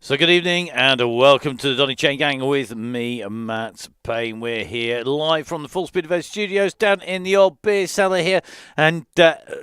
So good evening and welcome to the Donny Chaingang with me, Matt Payne. We're here live from the Full Speed Event Studios down in the old beer cellar here, and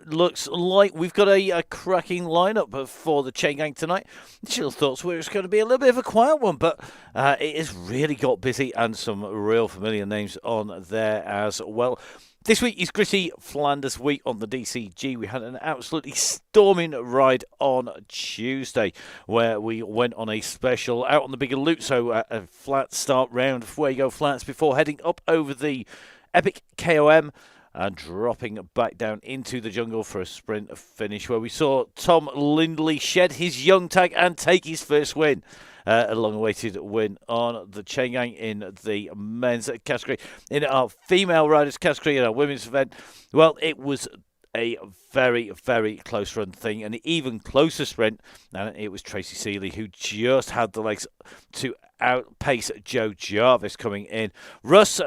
looks like we've got a cracking lineup for the Chaingang tonight. Initial thoughts were it's going to be a little bit of a quiet one, but it has really got busy and some real familiar names on there as well. This week is Grity Flanders week on the DCG. We had an absolutely storming ride on Tuesday where we went on a special out on the bigger loop, so a flat start round of Fuego Flats before heading up over the epic KOM and dropping back down into the jungle for a sprint finish where we saw Tom Lindley shed his young tag and take his first win. A long-awaited win on the Chaingang in the men's category. In our female riders category, in our women's event, well, it was a very, very close run thing, an even closer sprint, and it was Tracy Seeley who just had the legs to outpace Joe Jarvis coming in. Russ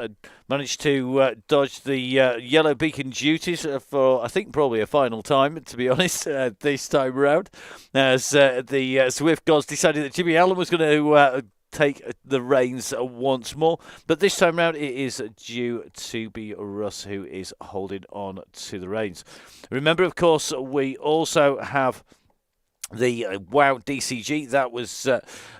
managed to dodge the yellow beacon duties for, I think, probably a final time, to be honest, this time round, as the Swift gods decided that Jimmy Allen was going to take the reins once more, but this time round it is due to be Russ who is holding on to the reins. Remember, of course, we also have the WOW DCG that was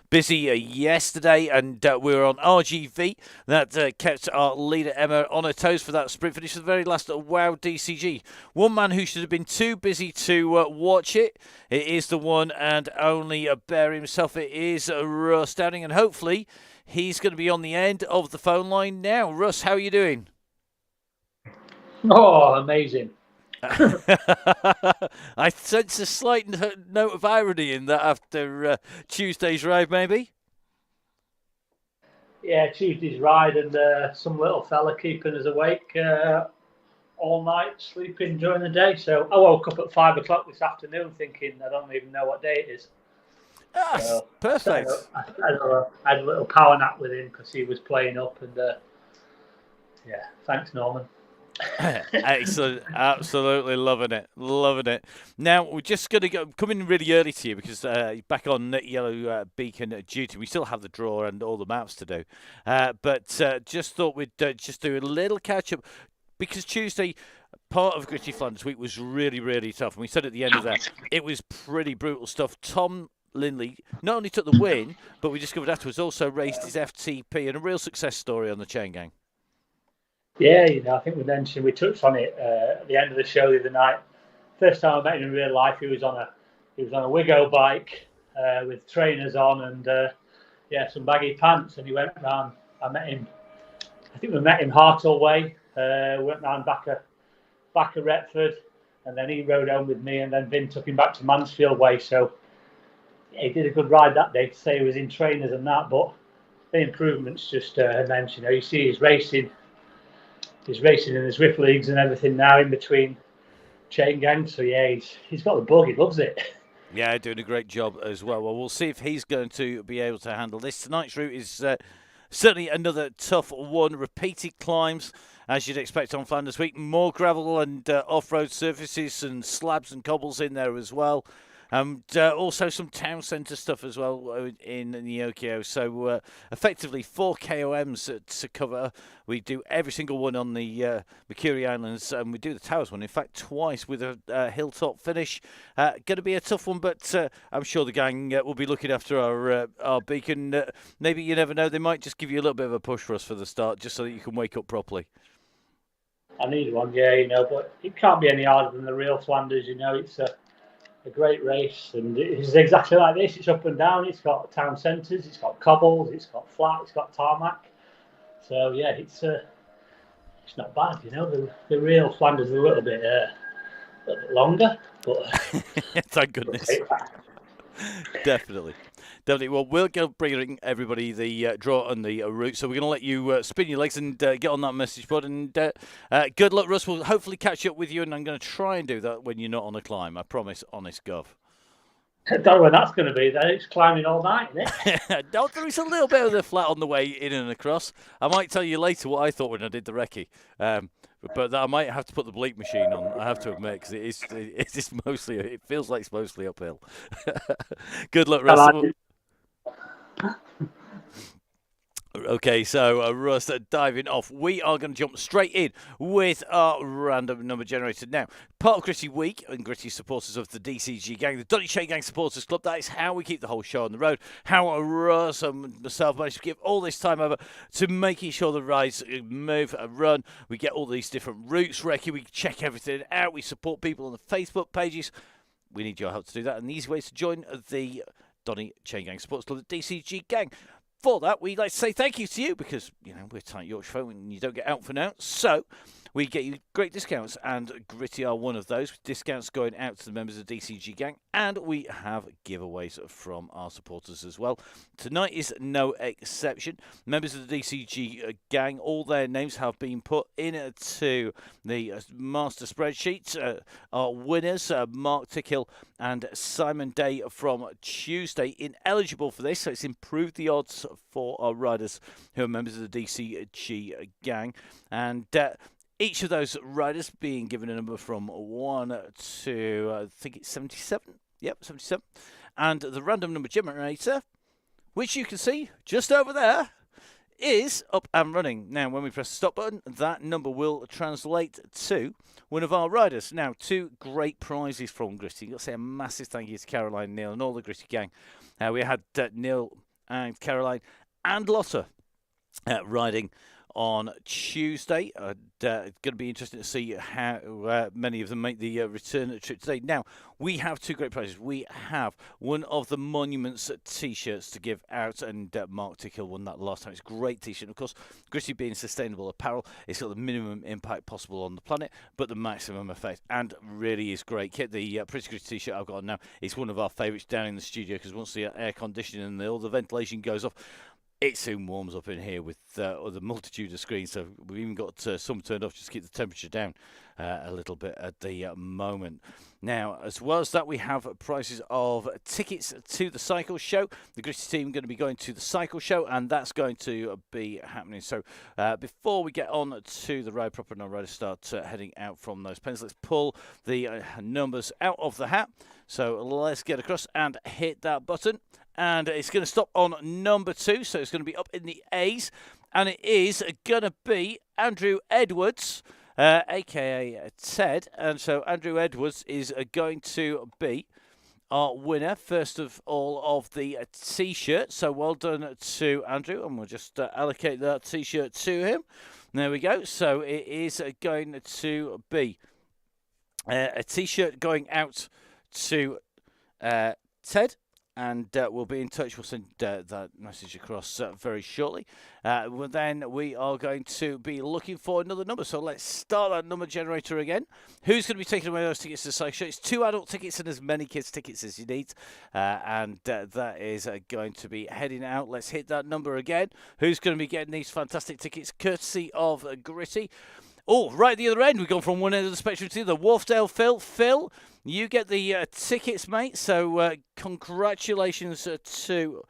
busy yesterday, and we were on RGV. That kept our leader Emma on her toes for that sprint finish for the very last WOW DCG. One man who should have been too busy to watch it. It is the one and only Bear himself. It is Russ Downing, and hopefully he's going to be on the end of the phone line now. Russ, how are you doing? Oh, amazing. I sense a slight note of irony in that after Tuesday's ride, maybe? Yeah, Tuesday's ride, and some little fella keeping us awake all night, sleeping during the day. So I woke up at 5 o'clock this afternoon thinking I don't even know what day it is. Ah, so perfect. I had a little power nap with him because he was playing up, and yeah, thanks, Norman. Excellent, absolutely loving it. Now we're just going to come in really early to you because back on yellow beacon duty, we still have the draw and all the maps to do, but just thought we'd just do a little catch up because Tuesday, part of Grity Flanders week, was really tough, and we said at the end of that it was pretty brutal stuff. Tom Lindley not only took the win, but we discovered afterwards also raced his FTP, and a real success story on the Chaingang. Yeah, I think we touched on it at the end of the show the other night. First time I met him in real life, he was on a Wigo bike with trainers on and some baggy pants, and he went round. I think we met him Hartle way. Went round back of Retford, and then he rode home with me, and then Vin took him back to Mansfield way. So yeah, he did a good ride that day. To say he was in trainers and that, but the improvements just immense. You see he's racing. He's racing in the Swift leagues and everything now in between Chaingang. So yeah, he's got the bug. He loves it. Yeah, doing a great job as well. Well, we'll see if he's going to be able to handle this. Tonight's route is certainly another tough one. Repeated climbs, as you'd expect on Flanders Week. More gravel and off-road surfaces and slabs and cobbles in there as well. And also some town centre stuff as well in Neokio. So effectively 4 KOMs to cover. We do every single one on the Mercury Islands, and we do the Towers one, in fact, twice with a hilltop finish. Going to be a tough one, but I'm sure the gang will be looking after our beacon. Maybe, you never know, they might just give you a little bit of a push for us for the start, just so that you can wake up properly. I need one, yeah, but it can't be any harder than the real Flanders, it's a great race, and it's exactly like this. It's up and down. It's got town centres. It's got cobbles. It's got flat. It's got tarmac. So yeah, it's not bad. The real Flanders is a little bit longer, but thank goodness. Definitely. Well, we'll go bring everybody the draw and the route. So we're going to let you spin your legs and get on that message board. And good luck, Russ. We'll hopefully catch up with you, and I'm going to try and do that when you're not on a climb. I promise, honest gov. I don't know when that's going to be, though. It's climbing all night, isn't it? There is a little bit of the flat on the way in and across. I might tell you later what I thought when I did the recce. But I might have to put the bleep machine on, I have to admit, because it feels like it's mostly uphill. Good luck, Russ. Okay, so Russ diving off. We are going to jump straight in with our random number generator now. Part of Grity Week and Grity supporters of the DCG gang, the Donny Chaingang Supporters Club. That is how we keep the whole show on the road. How Russ and myself managed to give all this time over to making sure the rides move and run. We get all these different routes, Recce. We check everything out. We support people on the Facebook pages. We need your help to do that. And the easy way is to join the Donny Chaingang Supporters Club, the DCG gang. For that, we'd like to say thank you to you because, you know, we're tight Yorkshire folk and you don't get out for now. So we get you great discounts, and Grity are one of those. Discounts going out to the members of the DCG gang, and we have giveaways from our supporters as well. Tonight is no exception. Members of the DCG gang, all their names have been put into the master spreadsheet. Our winners, Mark Tickhill and Simon Day from Tuesday, ineligible for this, so it's improved the odds for our riders who are members of the DCG gang. And each of those riders being given a number from 1 to, I think it's 77. Yep, 77. And the random number generator, which you can see just over there, is up and running. Now, when we press the stop button, that number will translate to one of our riders. Now, 2 great prizes from Grity. I've got to say a massive thank you to Caroline, Neil, and all the Grity gang. We had Neil and Caroline and Lotta riding on Tuesday. Going to be interesting to see how many of them make the return trip today. Now, we have 2 great prizes. We have one of the Monuments T-shirts to give out, and Mark Tickhill won that last time. It's a great T-shirt. And of course, Grity being sustainable apparel, it's got the minimum impact possible on the planet, but the maximum effect, and really is great kit. The Pretty Grity T-shirt I've got on now is one of our favourites down in the studio, because once the air conditioning and all the ventilation goes off, it soon warms up in here with the multitude of screens. So we've even got some turned off just to keep the temperature down a little bit at the moment. Now, as well as that, we have prices of tickets to the cycle show. The Grity team are going to be going to the cycle show, and that's going to be happening. So before we get on to the ride proper and our riders start heading out from those pens, let's pull the numbers out of the hat. So let's get across and hit that button. And it's going to stop on number 2, so it's going to be up in the A's. And it is going to be Andrew Edwards, a.k.a. Ted. And so Andrew Edwards is going to be our winner, first of all, of the T-shirt. So well done to Andrew, and we'll just allocate that T-shirt to him. There we go. So it is going to be a T-shirt going out to Ted. And we'll be in touch. We'll send that message across very shortly. Then we are going to be looking for another number. So let's start that number generator again. Who's going to be taking away those tickets to the cycle show? It's 2 adult tickets and as many kids tickets as you need. And that is going to be heading out. Let's hit that number again. Who's going to be getting these fantastic tickets courtesy of Grity? Oh, right at the other end, we've gone from one end of the spectrum to the other. Wharfdale Phil. Phil, you get the tickets, mate. So congratulations to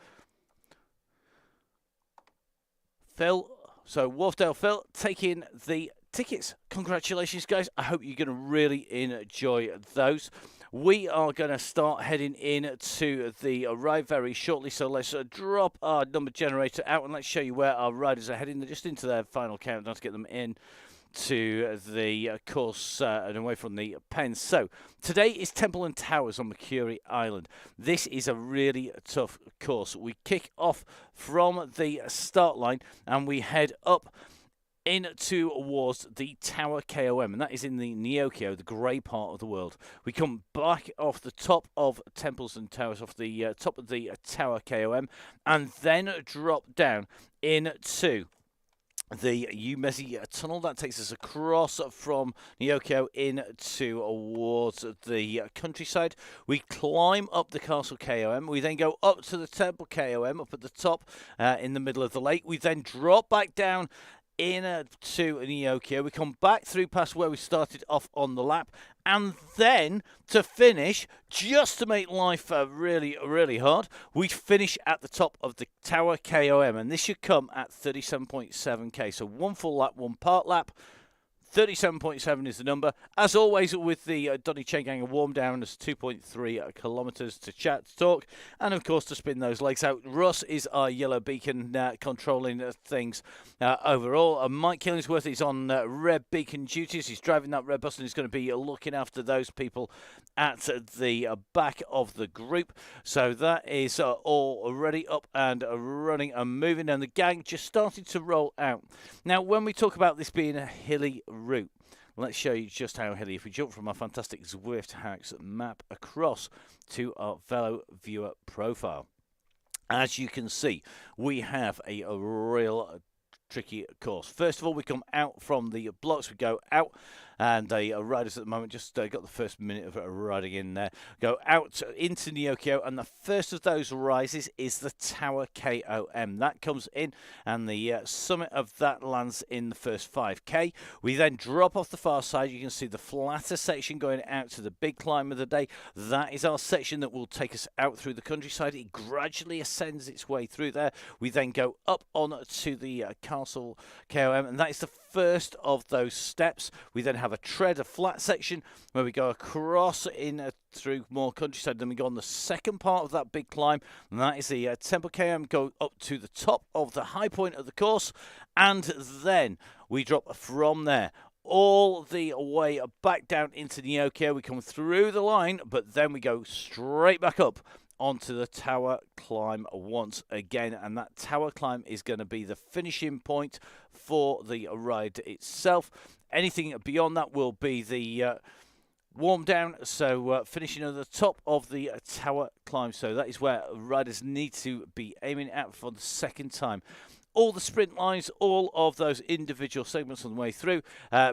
Phil. So Wharfdale Phil taking the tickets. Congratulations, guys. I hope you're going to really enjoy those. We are going to start heading into the ride very shortly, so let's drop our number generator out and let's show you where our riders are heading. They're just into their final countdown to get them in to the course and away from the pens. So today is Temple and Towers on Mercury Island. This is a really tough course. We kick off from the start line and we head up in towards the Tower KOM, and that is in the Neokyo, the grey part of the world. We come back off the top of Temples and Towers, off the top of the Tower KOM, and then drop down into the Umezi Tunnel. That takes us across from Neokyo in towards the countryside. We climb up the Castle KOM. We then go up to the Temple KOM, up at the top in the middle of the lake. We then drop back down into Neokyo. We come back through past where we started off on the lap, and then to finish, just to make life really, really hard, we finish at the top of the Tower KOM, and this should come at 37.7k. So 1 full lap, 1 part lap, 37.7 is the number. As always, with the Donny Chaingang warm down as 2.3 kilometres to chat, to talk, and of course to spin those legs out. Russ is our yellow beacon controlling things overall. Mike Killingsworth is on red beacon duties. He's driving that red bus and he's going to be looking after those people at the back of the group. So that is all already up and running and moving, and the gang just started to roll out. Now, when we talk about this being a hilly route, let's show you just how hilly. If we jump from our fantastic Zwift Hacks map across to our Velo Viewer profile, as you can see, we have a real tricky course. First of all, we come out from the blocks. We go out, and the riders at the moment just got the first minute of riding in there. Go out into Neokyo, and the first of those rises is the Tower KOM. That comes in, and the summit of that lands in the first 5k. We then drop off the far side. You can see the flatter section going out to the big climb of the day. That is our section that will take us out through the countryside. It gradually ascends its way through there. We then go up on to the Castle KOM, and that is the first of those steps. We then have a tread, a flat section, where we go across in through more countryside. Then we go on the second part of that big climb, and that is the Temple KM. Go up to the top of the high point of the course, and then we drop from there all the way back down into Neokyo. We come through the line, but then we go straight back up onto the tower climb once again, and that tower climb is going to be the finishing point for the ride itself. Anything beyond that will be the warm down, so finishing at the top of the tower climb. So that is where riders need to be aiming at for the second time. All the sprint lines, all of those individual segments on the way through,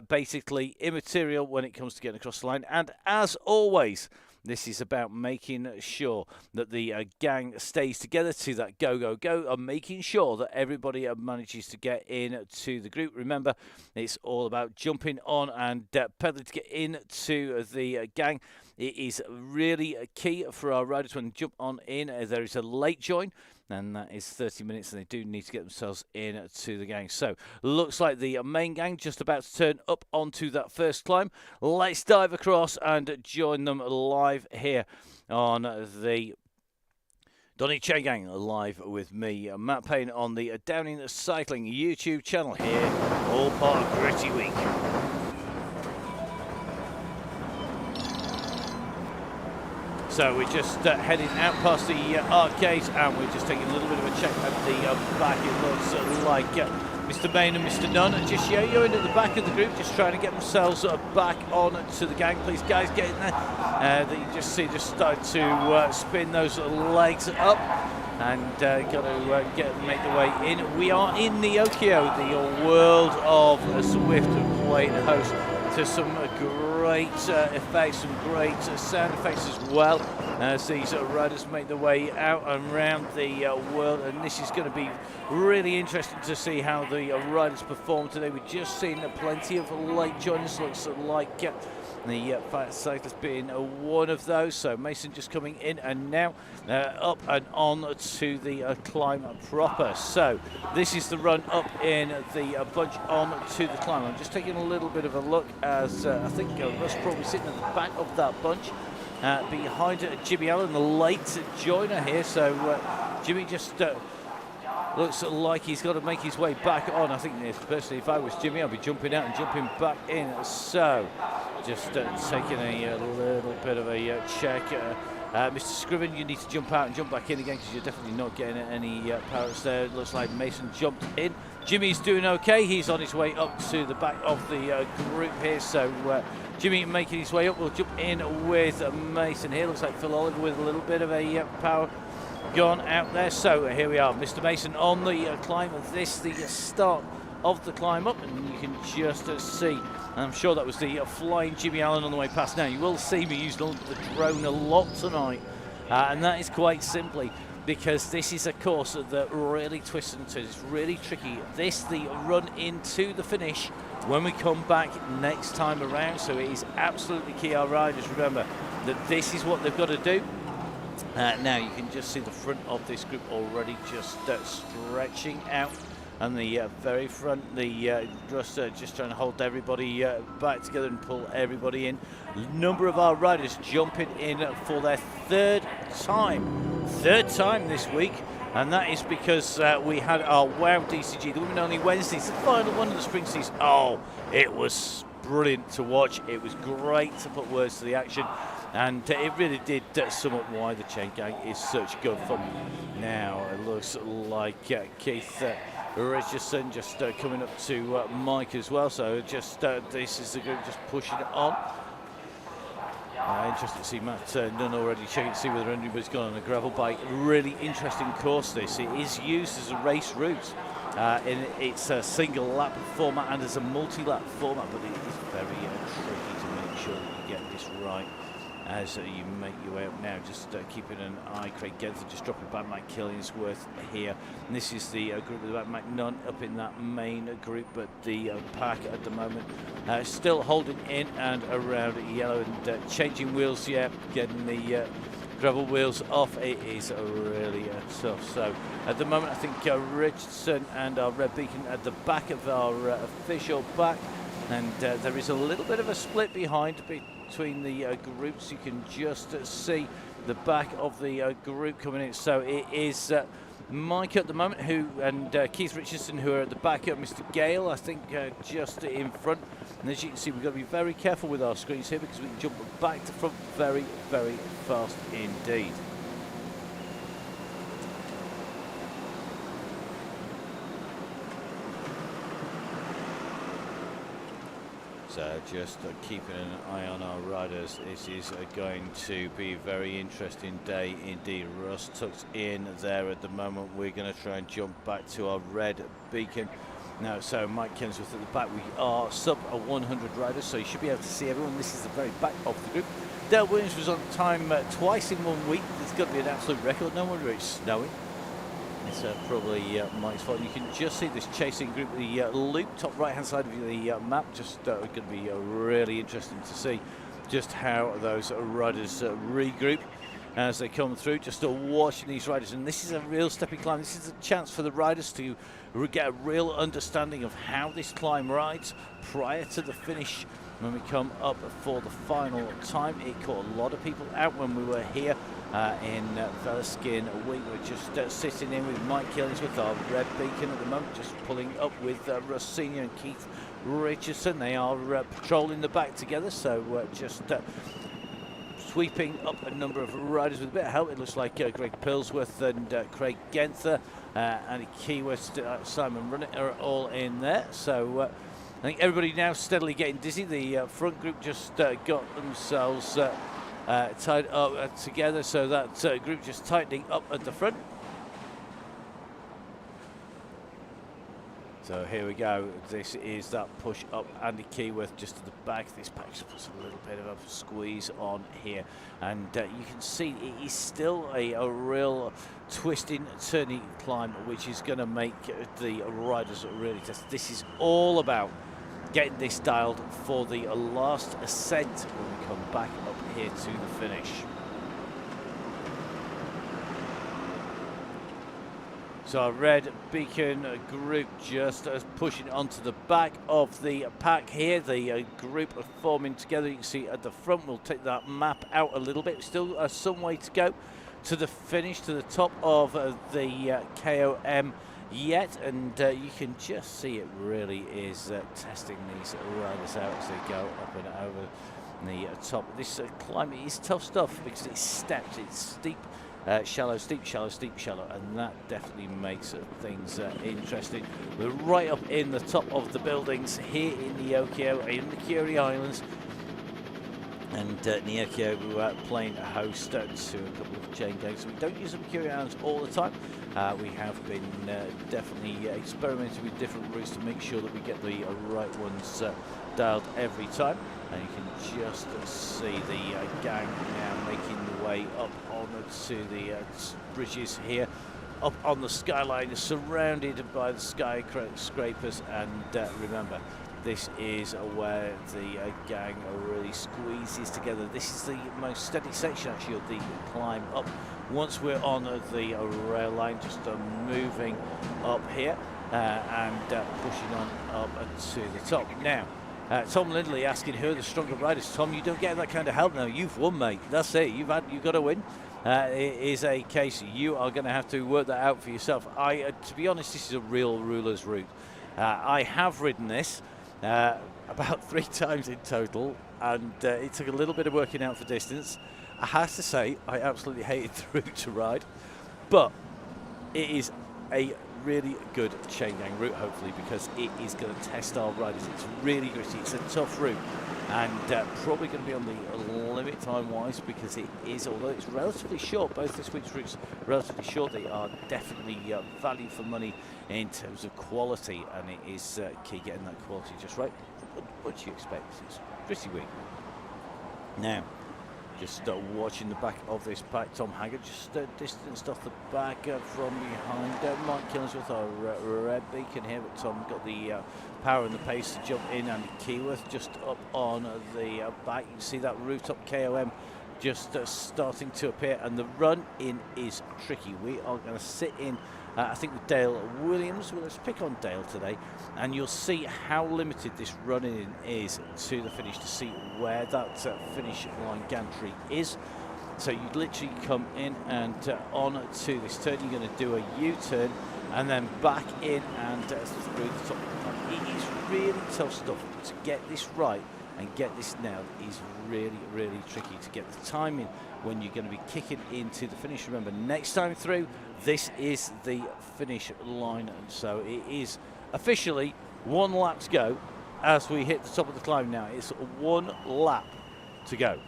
basically immaterial when it comes to getting across the line. And as always, this is about making sure that the gang stays together to that go, go, go, and making sure that everybody manages to get in to the group. Remember, it's all about jumping on and pedaling to get into the gang. It is really key for our riders when they jump on in. There is a late join, and that is 30 minutes, and they do need to get themselves in to the gang. So, looks like the main gang just about to turn up onto that first climb. Let's dive across and join them live here on the Donny Chaingang, live with me, Matt Payne, on the Downing Cycling YouTube channel here, all part of Grity Week. So we're just heading out past the arcade, and we're just taking a little bit of a check at the back. It looks like Mr. Bain and Mr. Nunn are just yo-yoing at the back of the group, just trying to get themselves back on to the gang. Please, guys, get in there. That you just see just start to spin those legs up, and got to make the way in. We are in Neokyo, the world of Swift, playing host to some great effects, some great sound effects as well, as these riders make their way out and around the world. And this is going to be really interesting to see how the riders perform today. We've just seen plenty of late joiners, looks like the fat cyclist being one of those. So Mason just coming in, and now up and on to the climb proper. So this is the run up in the bunch on to the climb. I'm just taking a little bit of a look, as I think Russ probably sitting at the back of that bunch behind Jimmy Allen, the late joiner here. So Jimmy just looks like he's got to make his way back on. I think personally, if I was Jimmy, I'd be jumping out and jumping back in. So just taking a little bit of a check. Mr. Scriven, you need to jump out and jump back in again, because you're definitely not getting any powers there. It looks like Mason jumped in. Jimmy's doing okay. He's on his way up to the back of the group here. So Jimmy making his way up. We'll jump in with Mason here. Looks like Phil Oliver with a little bit of a power gone out there. So here we are, Mr. Mason on the climb. This the start of the climb up, and you can just see, I'm sure that was the flying Jimmy Allen on the way past. Now you will see me use the drone a lot tonight, and that is quite simply because this is a course that really twists and turns. It's really tricky. This the run into the finish when we come back next time around. So it is absolutely key, our riders, remember that this is what they've got to do. Now you can just see the front of this group already just stretching out and the very front, the thruster just trying to hold everybody back together and pull everybody in. A number of our riders jumping in for their third time this week, and that is because we had our WOW DCG, the Women Only Wednesdays, the final one of the spring season. Oh, it was brilliant to watch. It was great to put words to the action, and it really did sum up why the Chaingang is such good fun. Now it looks like Keith Richardson just coming up to Mike as well, so just this is the group just pushing it on. Interesting to see Matt Nunn already checking to see whether anybody's gone on a gravel bike. Really interesting course this. It is used as a race route. It's a single lap format and as a multi-lap format, but it is very tricky to make sure that you get this right as you make your way up now. Just keeping an eye. Craig Genther just dropping by Mike Killingsworth here. And this is the group with about McNunn up in that main group, but the pack at the moment still holding in and around yellow and changing wheels. Yeah, getting the gravel wheels off. It is really tough. So at the moment I think Richardson and our Red Beacon at the back of our official back, and there is a little bit of a split behind between the groups. You can just see the back of the group coming in. So it is Mike at the moment and Keith Richardson who are at the back of Mr. Gale, I think just in front. And as you can see, we've got to be very careful with our screens here because we can jump back to front very, very fast indeed. So just keeping an eye on our riders. This is going to be a very interesting day indeed. Russ tucked in there at the moment. We're going to try and jump back to our Red Beacon. Now, so Mike Killingsworth at the back. We are sub 100 riders, so you should be able to see everyone. This is the very back of the group. Dale Williams was on time twice in 1 week. It's got to be an absolute record. No wonder it's snowing. It's probably Mike's fault. You can just see this chasing group, the loop, top right-hand side of the map. Just going to be really interesting to see just how those riders regroup as they come through. Just watching these riders, and this is a real stepping climb. This is a chance for the riders to get a real understanding of how this climb rides prior to the finish. When we come up for the final time, it caught a lot of people out when we were here in Velaskin. We were just sitting in with Mike Killingsworth, our Red Beacon at the moment, just pulling up with Russ Senior and Keith Richardson. They are patrolling the back together, so just sweeping up a number of riders with a bit of help. It looks like Greg Pillsworth and Craig Genther, Andy Keyworth, Simon Runnett are all in there. So I think everybody now steadily getting dizzy. The front group just got themselves tied up together, so that group just tightening up at the front. So here we go. This is that push up. Andy Keyworth just at the back. This pack just puts a little bit of a squeeze on here, and you can see it is still a real twisting, turning climb, which is going to make the riders really test. This is all about getting this dialed for the last ascent when we come back up here to the finish. So our Red Beacon group just pushing onto the back of the pack here. The group are forming together. You can see at the front, we'll take that map out a little bit. Still some way to go to the finish, to the top of the KOM yet, and you can just see it really is testing these riders out as they go up and over the top. This climb is tough stuff because it's stepped, it's steep, shallow, steep, shallow, steep, shallow, and that definitely makes things interesting. We're right up in the top of the buildings here in Neokyo, in the Curie Islands, and Neokyo playing host to a couple of Chaingang. So we don't use the Curie Islands all the time. We have been definitely experimenting with different routes to make sure that we get the right ones dialed every time. And you can just see the gang now making the way up onto the bridges here, up on the skyline, surrounded by the skyscrapers. And remember, this is where the gang really squeezes together. This is the most steady section actually of the climb up once we're on the rail line, just moving up here and pushing on up to the top. Now, Tom Lindley asking who are the stronger riders. Tom, you don't get that kind of help now. You've won, mate. That's it. You've got to win. It is a case you are going to have to work that out for yourself. To be honest, this is a real ruler's route. I have ridden this about 3 times in total, and it took a little bit of working out for distance. I have to say, I absolutely hated the route to ride, but it is a really good Chaingang route, hopefully, because it is going to test our riders. It's really gritty. It's a tough route, and probably going to be on the limit time-wise, because it is, although it's relatively short, both this week's routes are relatively short, they are definitely value for money in terms of quality, and it is key getting that quality just right. What do you expect? It's pretty weak. Now, just watching the back of this pack, Tom Haggard just distanced off the back from behind. Mike Killingsworth, our red beacon here, but Tom got the power and the pace to jump in, and Keyworth just up on the back. You can see that rooftop KOM just starting to appear, and the run in is tricky. We are going to sit in, I think, with Dale Williams. Well, let's pick on Dale today, and you'll see how limited this run in is to the finish to see where that finish line gantry is. So you literally come in and on to this turn. You're going to do a U-turn and then back in and through the top. It is really tough stuff. To get this right and get this nailed is really, really tricky. To get the timing when you're going to be kicking into the finish. Remember, next time through, this is the finish line, and so it is officially 1 lap to go as we hit the top of the climb. Now it's 1 lap to go.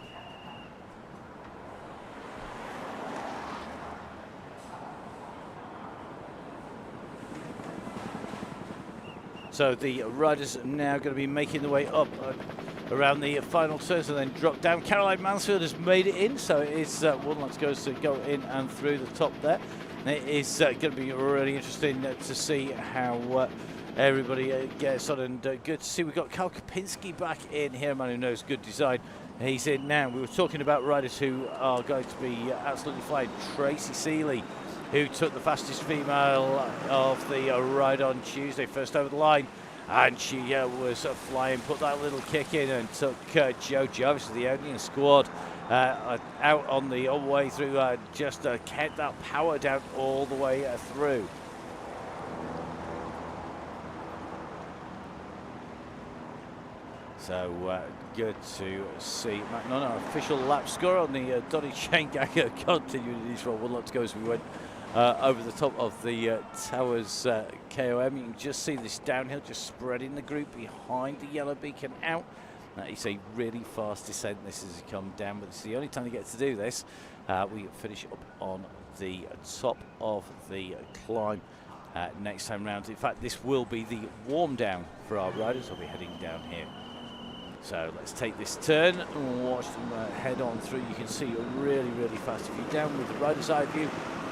So the riders are now going to be making their way up around the final turns and then drop down. Caroline Mansfield has made it in, so it is 1 lap to go to go in and through the top there. It is going to be really interesting to see how everybody gets on, and good to see we've got Carl Kapinski back in here, a man who knows good design. He's in now. We were talking about riders who are going to be absolutely flying. Tracy Seeley, who took the fastest female of the ride on Tuesday, first over the line, and she was flying, put that little kick in and took Joe Jarvis of the Onion squad out on the way through, just kept that power down all the way through. So good to see. McNunn, our official lap score on the Donny Chaingang, continuing these for 1 lap to go as we went over the top of the Towers KOM. You can just see this downhill just spreading the group behind the yellow beacon out. That is a really fast descent, this as you come down, but it's the only time you get to do this. We finish up on the top of the climb next time round. In fact, this will be the warm down for our riders. We'll be heading down here. So let's take this turn and watch them head on through. You can see really, really fast. If you're down with the rider's eye view,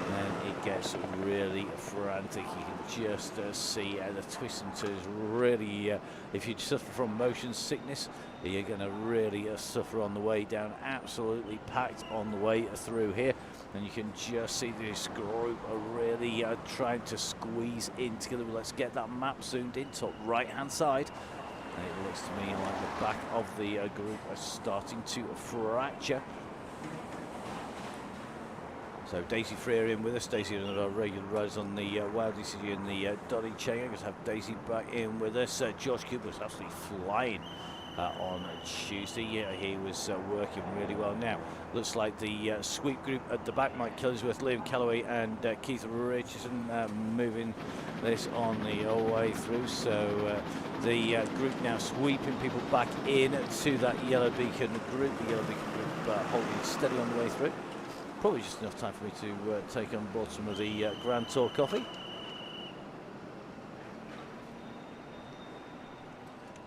then it gets really frantic. You can just see the twists and turns really, if you suffer from motion sickness, you're going to really suffer on the way down. Absolutely packed on the way through here. And you can just see this group are really trying to squeeze in together. Let's get that map zoomed in, top right-hand side. And it looks to me like the back of the group are starting to fracture. So Daisy Freer in with us. Daisy, one of our regular riders on the Wild DCG and the Donny Chaingang. Let's have Daisy back in with us. Josh Cooper was absolutely flying on Tuesday. Yeah, he was working really well. Now looks like the sweep group at the back: Mike Killingsworth, Liam Calloway, and Keith Richardson moving this on the way through. So the group now sweeping people back in to that yellow beacon group. The yellow beacon group holding steady on the way through. Probably just enough time for me to take on board some of the Grand Tour coffee.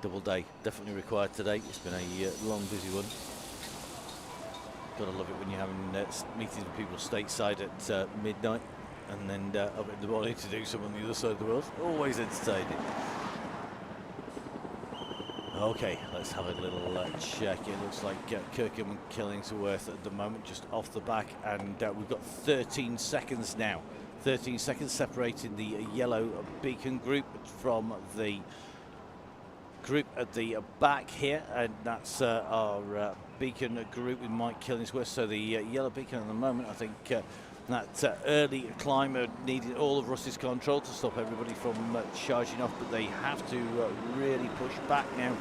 Double day definitely required today. It's been a long, busy one. Gotta love it when you're having meetings with people stateside at midnight and then up in the morning to do some on the other side of the world. Always entertaining. Okay, let's have a little check. It looks like Kirkham and Killingsworth at the moment just off the back, and we've got 13 seconds now. 13 seconds separating the yellow beacon group from the group at the back here, and that's our beacon group with Mike Killingsworth. So the yellow beacon at the moment, I think that early climber needed all of Russ's control to stop everybody from charging off, but they have to really push back now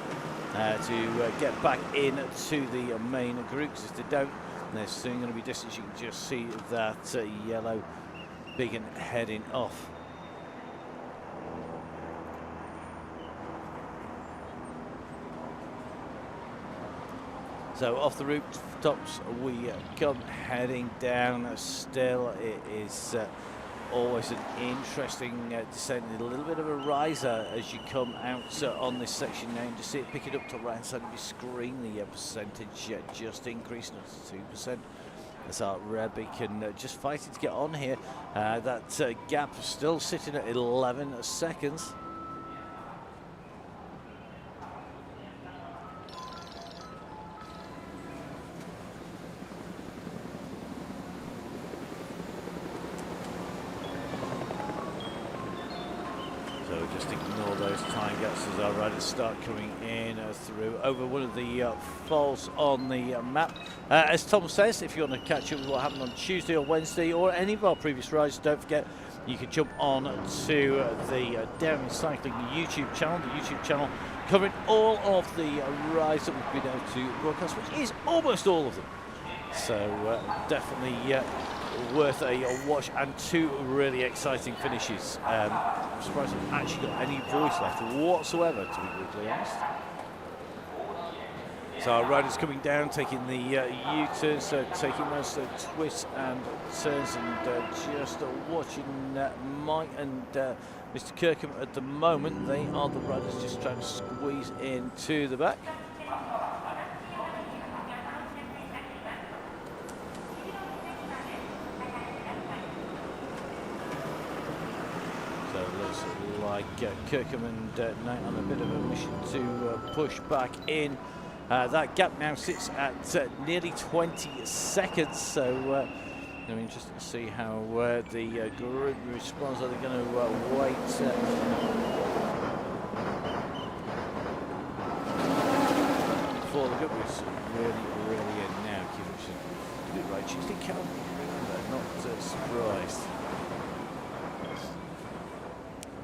to get back into the main group, because if they don't, there's soon going to be distance. You can just see that yellow beacon heading off. So off the rooftops we come, heading down. Still, it is always an interesting descent, a little bit of a riser as you come out on this section now. You just see it pick it up to the right side of your screen. The percentage just increasing to 2%. That's our red beacon just fighting to get on here. That gap still sitting at 11 seconds. Just ignore those time gaps as our riders start coming in through over one of the falls on the map. As Tom says, if you want to catch up with what happened on Tuesday or Wednesday or any of our previous rides, don't forget you can jump on to the Downhill Cycling YouTube channel, covering all of the rides that we've been able to broadcast, which is almost all of them. So definitely worth a watch, and two really exciting finishes. I'm surprised I've actually got any voice left whatsoever, to be brutally honest. So our riders coming down, taking the U-turns, taking those twists and turns, and just watching Mike and Mr. Kirkham at the moment. They are the riders just trying to squeeze into the back. Like Kirkham and Knight on a bit of a mission to push back in. That gap now sits at nearly 20 seconds, so it'll be interesting to see how the group responds. Are they going to wait for the group? It's really in now. Keep it right. Tuesday can't be not surprised.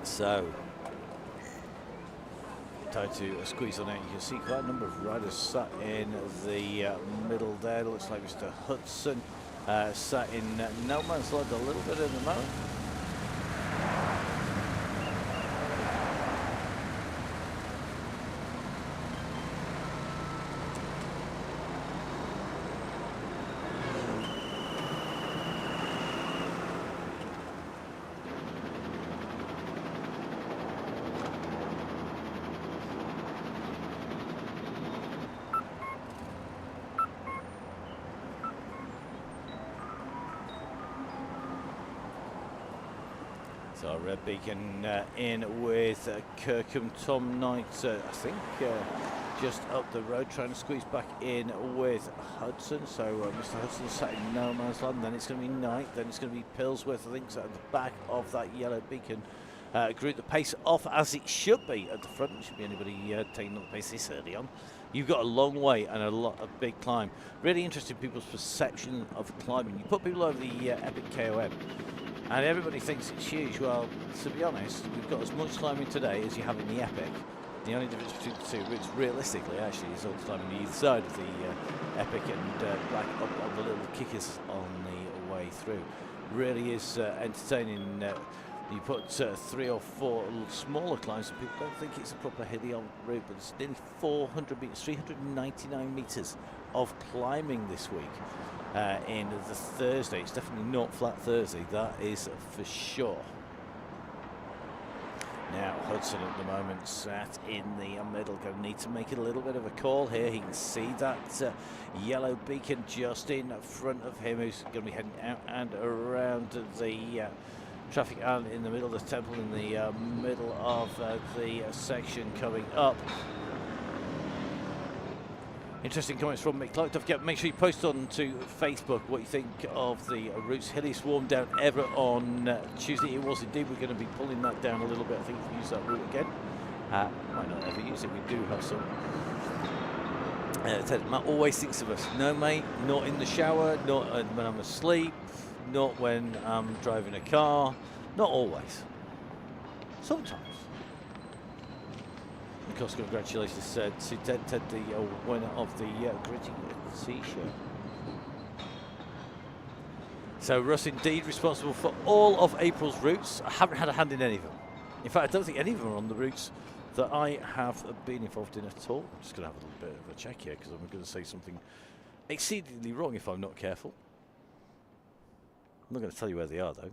So, try to squeeze on out. You can see quite a number of riders sat in the middle there. It looks like Mr. Hudson sat in no man's land a little bit at the moment. So red beacon in with Kirkham, Tom Knight, I think just up the road, trying to squeeze back in with Hudson. So Mr. Hudson sat in no man's land. Then it's going to be Knight. Then it's going to be Pillsworth, I think, so at the back of that yellow beacon group. The pace off as it should be at the front. There shouldn't be anybody taking up the pace this early on. You've got a long way and a big climb. Really interesting people's perception of climbing. You put people over the Epic KOM, and everybody thinks it's huge. Well, to be honest, we've got as much climbing today as you have in the Epic. The only difference between the two routes, realistically, actually, is all climbing either side of the Epic and back up on the little kickers on the way through. Really is entertaining. You put 3 or 4 smaller climbs, and people don't think it's a proper hilly on route, but it's nearly 400 metres, 399 metres of climbing this week. In the Thursday. It's definitely not flat Thursday, that is for sure. Now Hudson at the moment sat in the middle, going to need to make it a little bit of a call here. He can see that yellow beacon just in front of him, who's going to be heading out and around the traffic island in the middle of the temple, in the middle of the section coming up. Interesting comments from Mick Clark. Don't forget, make sure you post on to Facebook what you think of the routes. Hilliest warm down ever on Tuesday. It was indeed. We're going to be pulling that down a little bit. I think if we use that route again. Might not ever use it. We do have some. Matt always thinks of us. No, mate, not in the shower, not when I'm asleep, not when I'm driving a car. Not always. Sometimes. Of course, congratulations to Ted, the winner of the Grity T-shirt. So Russ indeed responsible for all of April's routes. I haven't had a hand in any of them. In fact, I don't think any of them are on the routes that I have been involved in at all. I'm just going to have a little bit of a check here because I'm going to say something exceedingly wrong if I'm not careful. I'm not going to tell you where they are, though.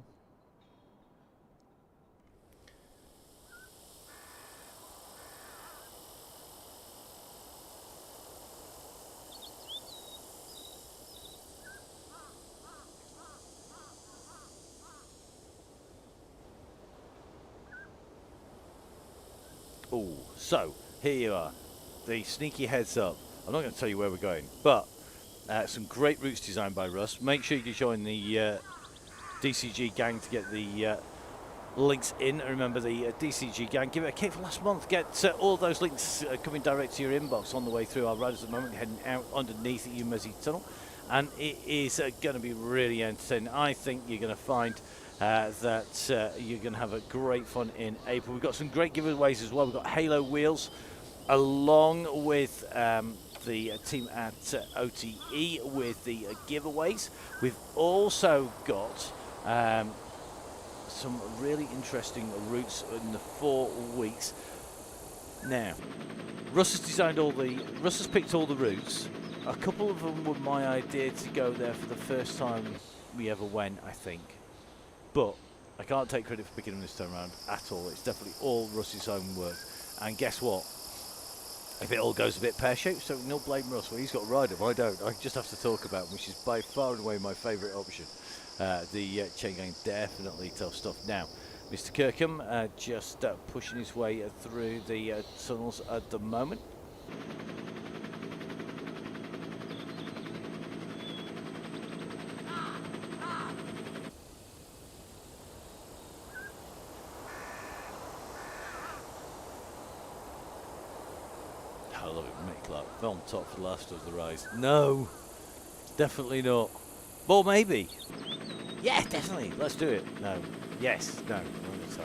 Oh, so here you are, the sneaky heads up. I'm not going to tell you where we're going, but some great routes designed by Russ. Make sure you join the DCG gang to get the links in. And remember, the DCG gang, give it a kick for last month. Get all those links coming direct to your inbox on the way through. Our riders at the moment heading out underneath the Umezi Tunnel, and it is going to be really entertaining. I think you're going to find that you're going to have a great fun in April. We've got some great giveaways as well. We've got Halo wheels along with the team at OTE with the giveaways. We've also got some really interesting routes in the 4 weeks. Now, Russ has picked all the routes. A couple of them were my idea to go there for the first time we ever went, I think. But I can't take credit for picking them this time around at all. It's definitely all Russ's own work. And guess what? If it all goes a bit pear-shaped, so no blame Russ. Well, he's got to ride them. I don't. I just have to talk about them, which is by far and away my favourite option. The Chaingang, definitely tough stuff. Now, Mr. Kirkham just pushing his way through the tunnels at the moment. I love it, Mick Clark. On top for the last of the rise. No, definitely not. Well, maybe. Yeah, definitely. Let's do it. No. Yes. No. So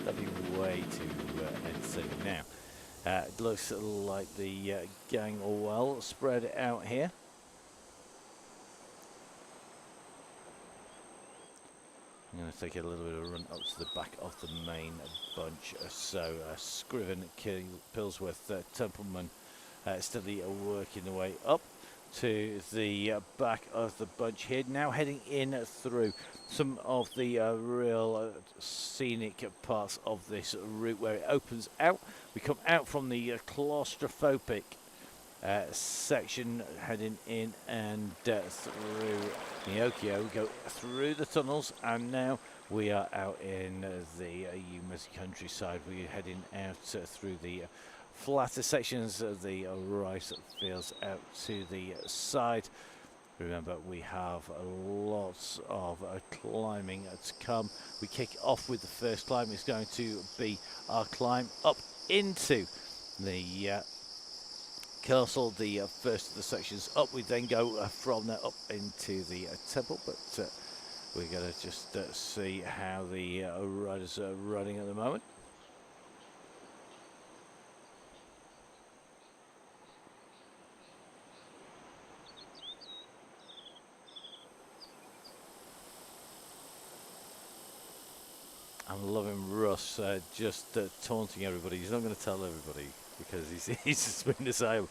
that'd be way too entertaining. Now, it looks like the gang are well spread out here. I'm going to take a little bit of a run up to the back of the main bunch. So Scriven, Pillsworth, Templeman steadily working their way up to the back of the bunch here. Now heading in through some of the real scenic parts of this route where it opens out. We come out from the claustrophobic section, heading in and through Neokio. We go through the tunnels, and now we are out in the Umezi countryside. We're heading out through the flatter sections of the rice fields out to the side. Remember, we have lots of climbing to come. We kick off with the first climb. It's going to be our climb up into the castle, the first of the sections up. We then go from there up into the temple, but we're going to just see how the riders are running at the moment. I'm loving Russ just taunting everybody. He's not going to tell everybody because he's as smooth as I am.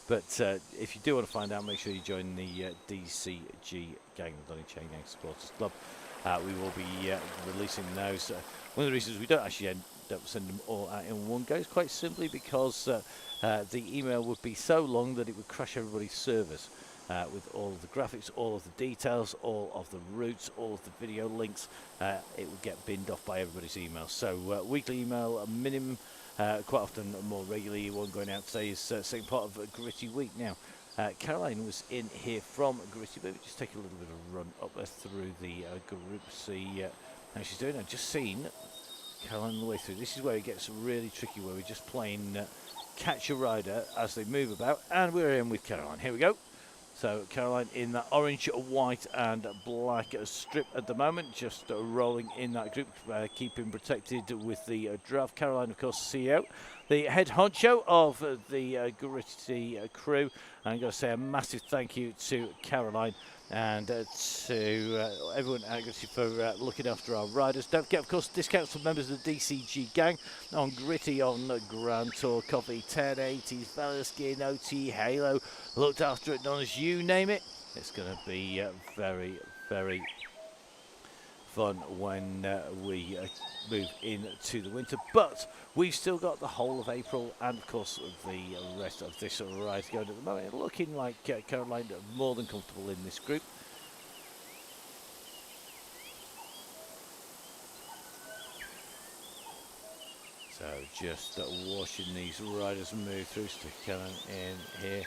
But if you do want to find out, make sure you join the DCG gang, the Donny Chaingang Supporters Club. We will be releasing those. One of the reasons we don't actually end up sending them all out in one go is quite simply because the email would be so long that it would crash everybody's servers. With all of the graphics, all of the details, all of the routes, all of the video links, it would get binned off by everybody's email. So weekly email minimum quite often more regularly. One going out today is second part of Grity week now. Caroline was in here from Grity, but just take a little bit of a run up there through the group, see how she's doing. I've just seen Caroline all the way through. This is where it gets really tricky, where we're just playing catch a rider as they move about, and we're in with Caroline. Here we go. So Caroline in that orange, white and black strip at the moment, just rolling in that group, keeping protected with the draft. Caroline, of course, CEO, the head honcho of the Grity crew. I'm going to say a massive thank you to Caroline and to everyone at Grity for looking after our riders. Don't forget, of course, discounts for members of the DCG gang on Grity, on Grand Tour, Coffee, 1080s, Velaskin, OT, Halo, looked after at Donny's, you name it. It's going to be very, very fun when we move into the winter, but we've still got the whole of April and of course the rest of this ride going at the moment. Looking like Caroline more than comfortable in this group. So just watching these riders move through, stick Caroline in here.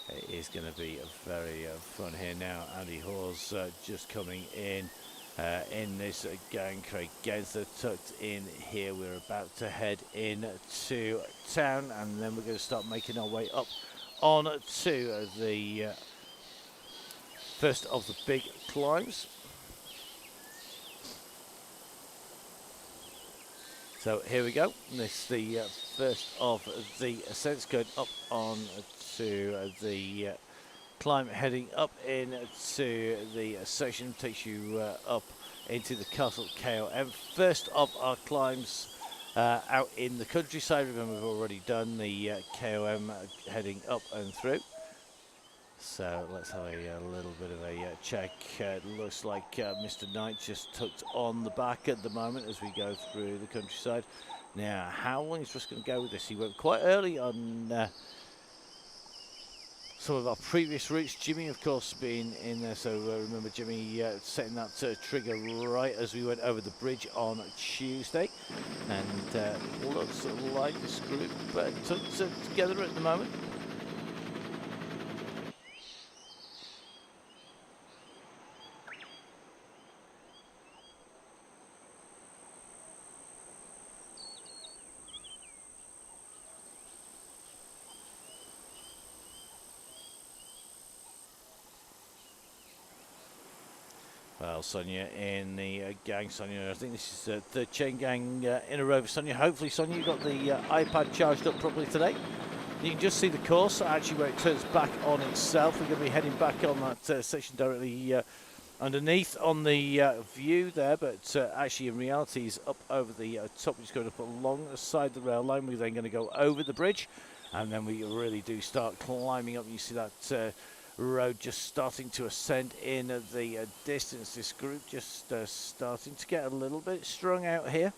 It is going to be very fun here now. Andy Hawes just coming in this gang. Craig Genzer tucked in here. We're about to head into town, and then we're going to start making our way up on to the first of the big climbs. So here we go. This is the first of the ascents, going up on to the climb, heading up into the section, takes you up into the Castle KOM. First of our climbs out in the countryside. Remember, we've already done the KOM heading up and through. So let's have a little bit of a check. It looks like Mr. Knight just tucked on the back at the moment as we go through the countryside. Now, how long is just going to go with this? He went quite early on some of our previous routes. Jimmy, of course, being in there. So remember Jimmy setting that trigger right as we went over the bridge on Tuesday. And looks like this group tucked together at the moment. Well, Sonia in the gang. Sonia, I think this is the Chaingang in a row for Sonia. Hopefully, Sonia, you got the iPad charged up properly today. You can just see the course, actually, where it turns back on itself. We're going to be heading back on that section directly underneath on the view there, but actually, in reality, is up over the top. We're just going up along the side of the rail line. We're then going to go over the bridge, and then we really do start climbing up. You see that road just starting to ascend in the distance. This group just starting to get a little bit strung out here.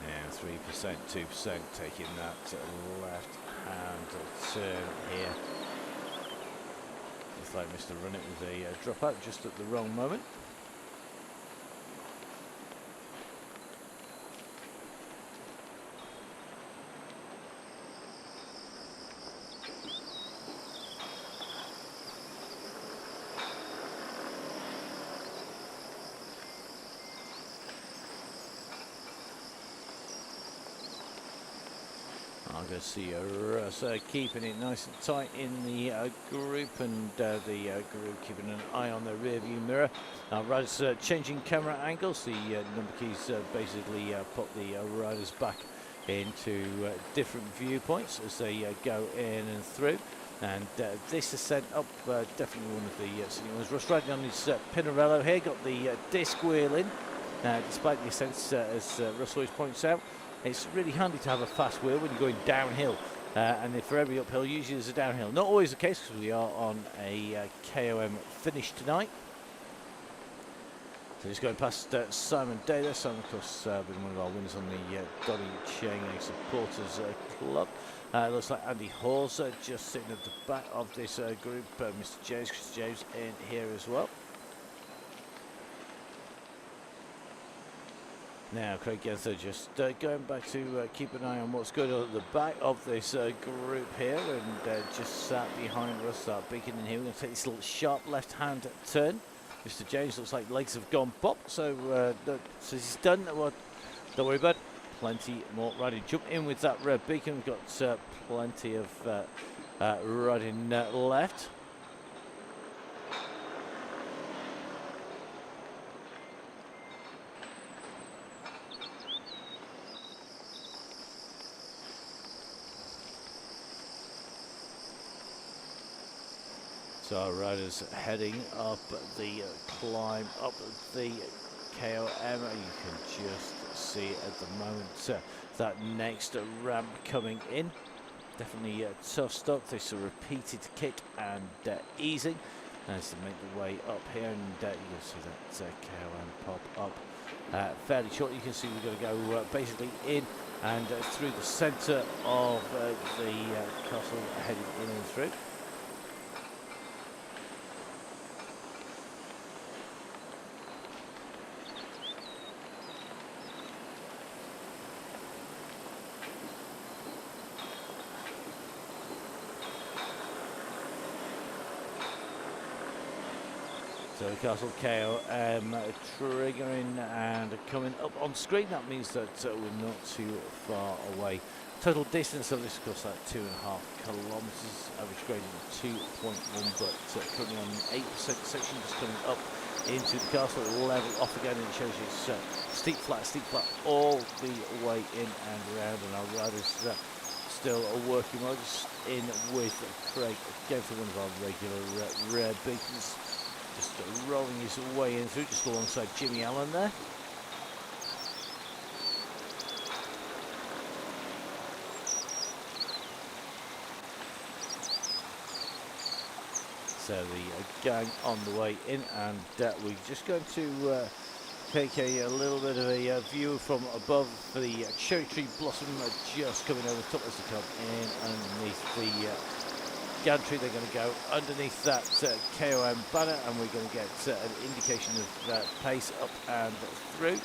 Now 3%, 2% taking that left hand turn here. Like Mr. Run It with a drop out just at the wrong moment. I'm going to see Russ keeping it nice and tight in the group, and the group keeping an eye on their rear view mirror. Riders changing camera angles. The number keys basically put the riders back into different viewpoints as they go in and through. And this ascent up, definitely one of the sitting ones. Russ riding on his Pinarello here, got the disc wheel in. Despite the ascents, as Russ always points out, it's really handy to have a fast wheel when you're going downhill, and for every uphill usually there's a downhill. Not always the case, because we are on a KOM finish tonight. So just going past Simon Data. Simon, of course, been one of our winners on the Donny Chaingang Supporters Club. Looks like Andy Hawes just sitting at the back of this group. Mr. James, Chris James in here as well. Now Craig Gensler just going back to keep an eye on what's going on at the back of this group here, and just sat behind Russ, Beacon in here. We're going to take this little sharp left-hand turn. Mr. James looks like legs have gone pop, so he's done. Well, don't worry about it. Plenty more riding. Jump in with that red beacon. We've got plenty of riding left. So our riders heading up the climb, up the KOM. You can just see at the moment that next ramp coming in. Definitely tough stuff. This a repeated kick and easing as to make the way up here, and you can see that KOM pop up fairly short. You can see we're going to go basically in and through the centre of the castle, heading in and through. So the Castle KOM triggering and coming up on screen. That means that we're not too far away. Total distance of this, of course, like 2.5 kilometres, average grading of 2.1, but currently on an 8% section, just coming up into the castle, level off again, and it shows you it's steep flat all the way in and around, and our riders still working well, just in with Craig, again for one of our regular rare beacons. Just rolling his way in through, just alongside Jimmy Allen there. So the gang on the way in, and we're just going to take a little bit of a view from above the cherry tree blossom just coming over the top as they come in underneath the gantry. They're going to go underneath that KOM banner, and we're going to get an indication of pace up and through.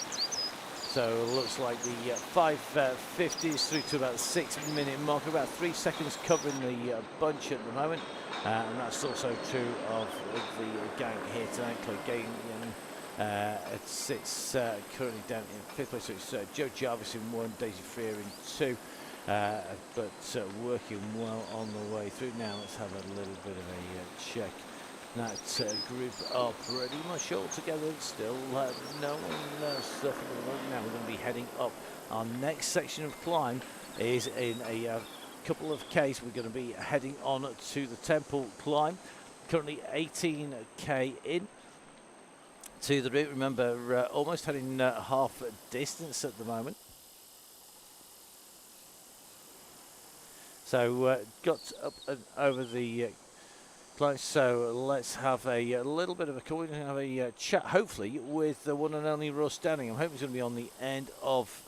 So it looks like the 5:50s through to about 6-minute mark, about 3 seconds covering the bunch at the moment, and that's also true of the gang here tonight. Chaingang sits currently down in 5th place, so it's Joe Jarvis in 1, Daisy Freer in 2. But working well on the way through. Now let's have a little bit of a check. That group are pretty much all together. Still no one stuff at the moment. Now we're going to be heading up. Our next section of climb is in a couple of Ks. We're going to be heading on to the temple climb. Currently 18k in to the route. Remember, almost heading half distance at the moment. So got up and over the close. So let's have a little bit of a call. We're going to have a chat, hopefully, with the one and only Russ Downing. I'm hoping he's going to be on the end of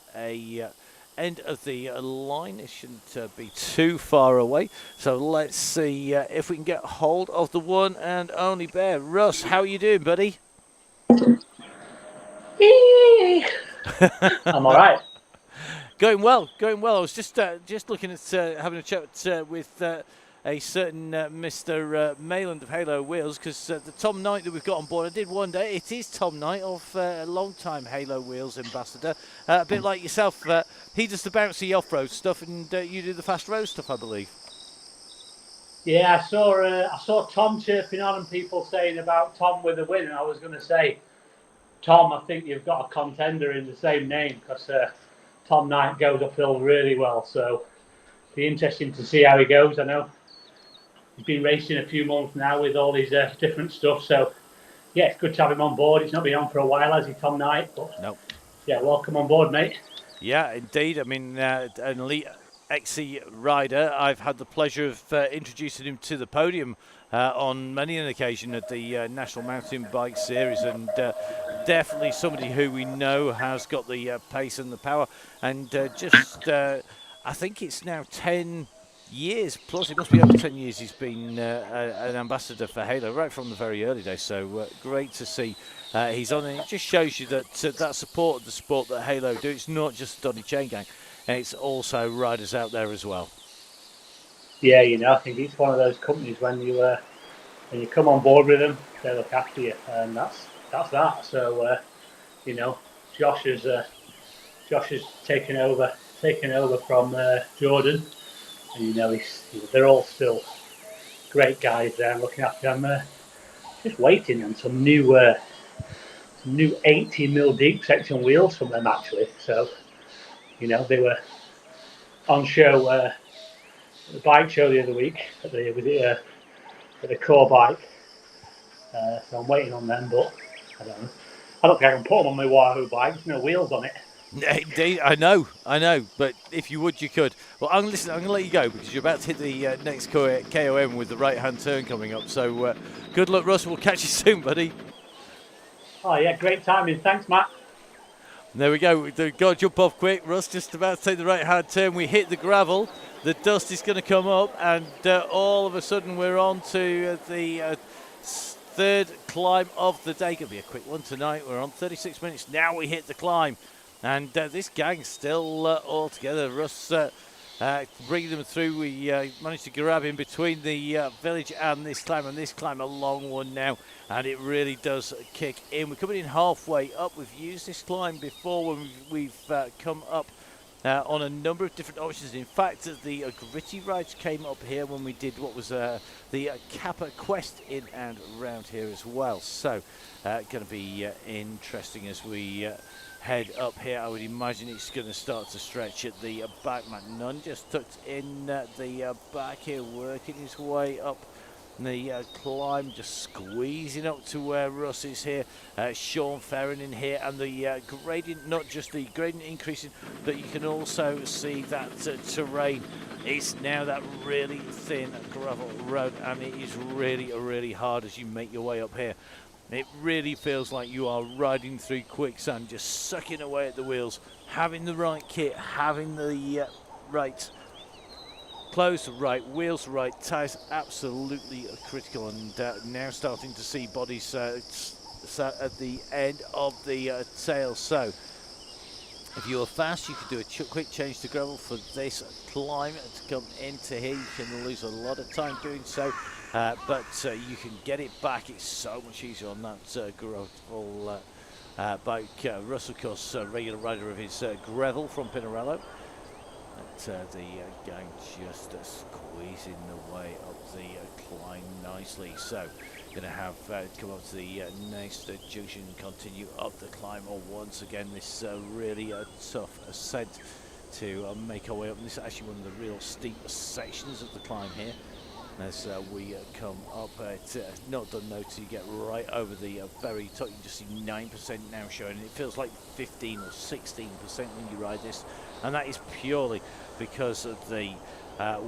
the line. It shouldn't be too far away. So let's see if we can get hold of the one and only Bear. Russ, how are you doing, buddy? I'm all right. Going well. I was just looking at having a chat with a certain Mr. Mayland of Halo Wheels, because the Tom Knight that we've got on board, I did wonder, it is Tom Knight, of a long-time Halo Wheels ambassador, a bit like yourself. He does the bouncy off-road stuff, and you do the fast road stuff, I believe. Yeah, I saw Tom chirping on and people saying about Tom with a win, and I was going to say, Tom, I think you've got a contender in the same name, because Tom Knight goes uphill really well, so be interesting to see how he goes. I know he's been racing a few months now with all these different stuff, so yeah, it's good to have him on board. He's not been on for a while, has he, Tom Knight? But no. Yeah, welcome on board, mate. Yeah, indeed. I mean, an elite XC rider. I've had the pleasure of introducing him to the podium on many an occasion at the National Mountain Bike Series, and definitely somebody who we know has got the pace and the power. And I think it's now 10 years plus. It must be over 10 years he's been an ambassador for Halo right from the very early days. So great to see he's on it. It just shows you that that support of the sport that Halo do, it's not just Donny Chaingang, and it's also riders out there as well. Yeah, I think it's one of those companies when you come on board with them, they look after you, and that's that. So Josh has taken over from Jordan, and they're all still great guys there looking after them. Just waiting on some new 80mm deep section wheels from them actually. So they were on show the bike show the other week at the core bike. So I'm waiting on them, but I don't know. I don't think I can put them on my Wahoo bike. There's no wheels on it. Indeed, I know, but if you would, you could. Well, I'm going to let you go because you're about to hit the next KOM with the right-hand turn coming up. So good luck, Russ. We'll catch you soon, buddy. Oh, yeah, great timing. Thanks, Matt. There we go. We've got to jump off quick. Russ just about to take the right-hand turn. We hit the gravel. The dust is going to come up, and all of a sudden we're on to the third climb of the day. Going to be a quick one tonight. We're on 36 minutes. Now we hit the climb. And this gang's still all together. Russ bringing them through. We managed to grab in between the village and this climb a long one now. And it really does kick in. We're coming in halfway up. We've used this climb before when we've come up on a number of different options. In fact, the Grity rides came up here when we did what was the Kappa Quest in and around here as well. So going to be interesting as we head up here. I would imagine it's going to start to stretch at the back. Nunn just tucked in the back here, working his way up the climb, just squeezing up to where Russ is here. Sean Ferrin in here, and the gradient, not just the gradient increasing, but you can also see that terrain. It's now that really thin gravel road, and it is really hard as you make your way up here. It really feels like you are riding through quicksand, just sucking away at the wheels, having the right kit, having the right clothes right, wheels right, tyres absolutely critical, and now starting to see bodies at the end of the tail. So if you're fast, you could do a quick change to gravel for this climb to come into here. You can lose a lot of time doing so. But you can get it back. It's so much easier on that gravel bike. Russ, of course, regular rider of his gravel from Pinarello. The gang just squeezing the way up the climb nicely. So going to have come up to the next junction and continue up the climb. Once again, this really tough ascent to make our way up. And this is actually one of the real steep sections of the climb here. As we come up, it's not done though till you get right over the very top. You can just see 9% now showing. It feels like 15 or 16% when you ride this, and that is purely because of the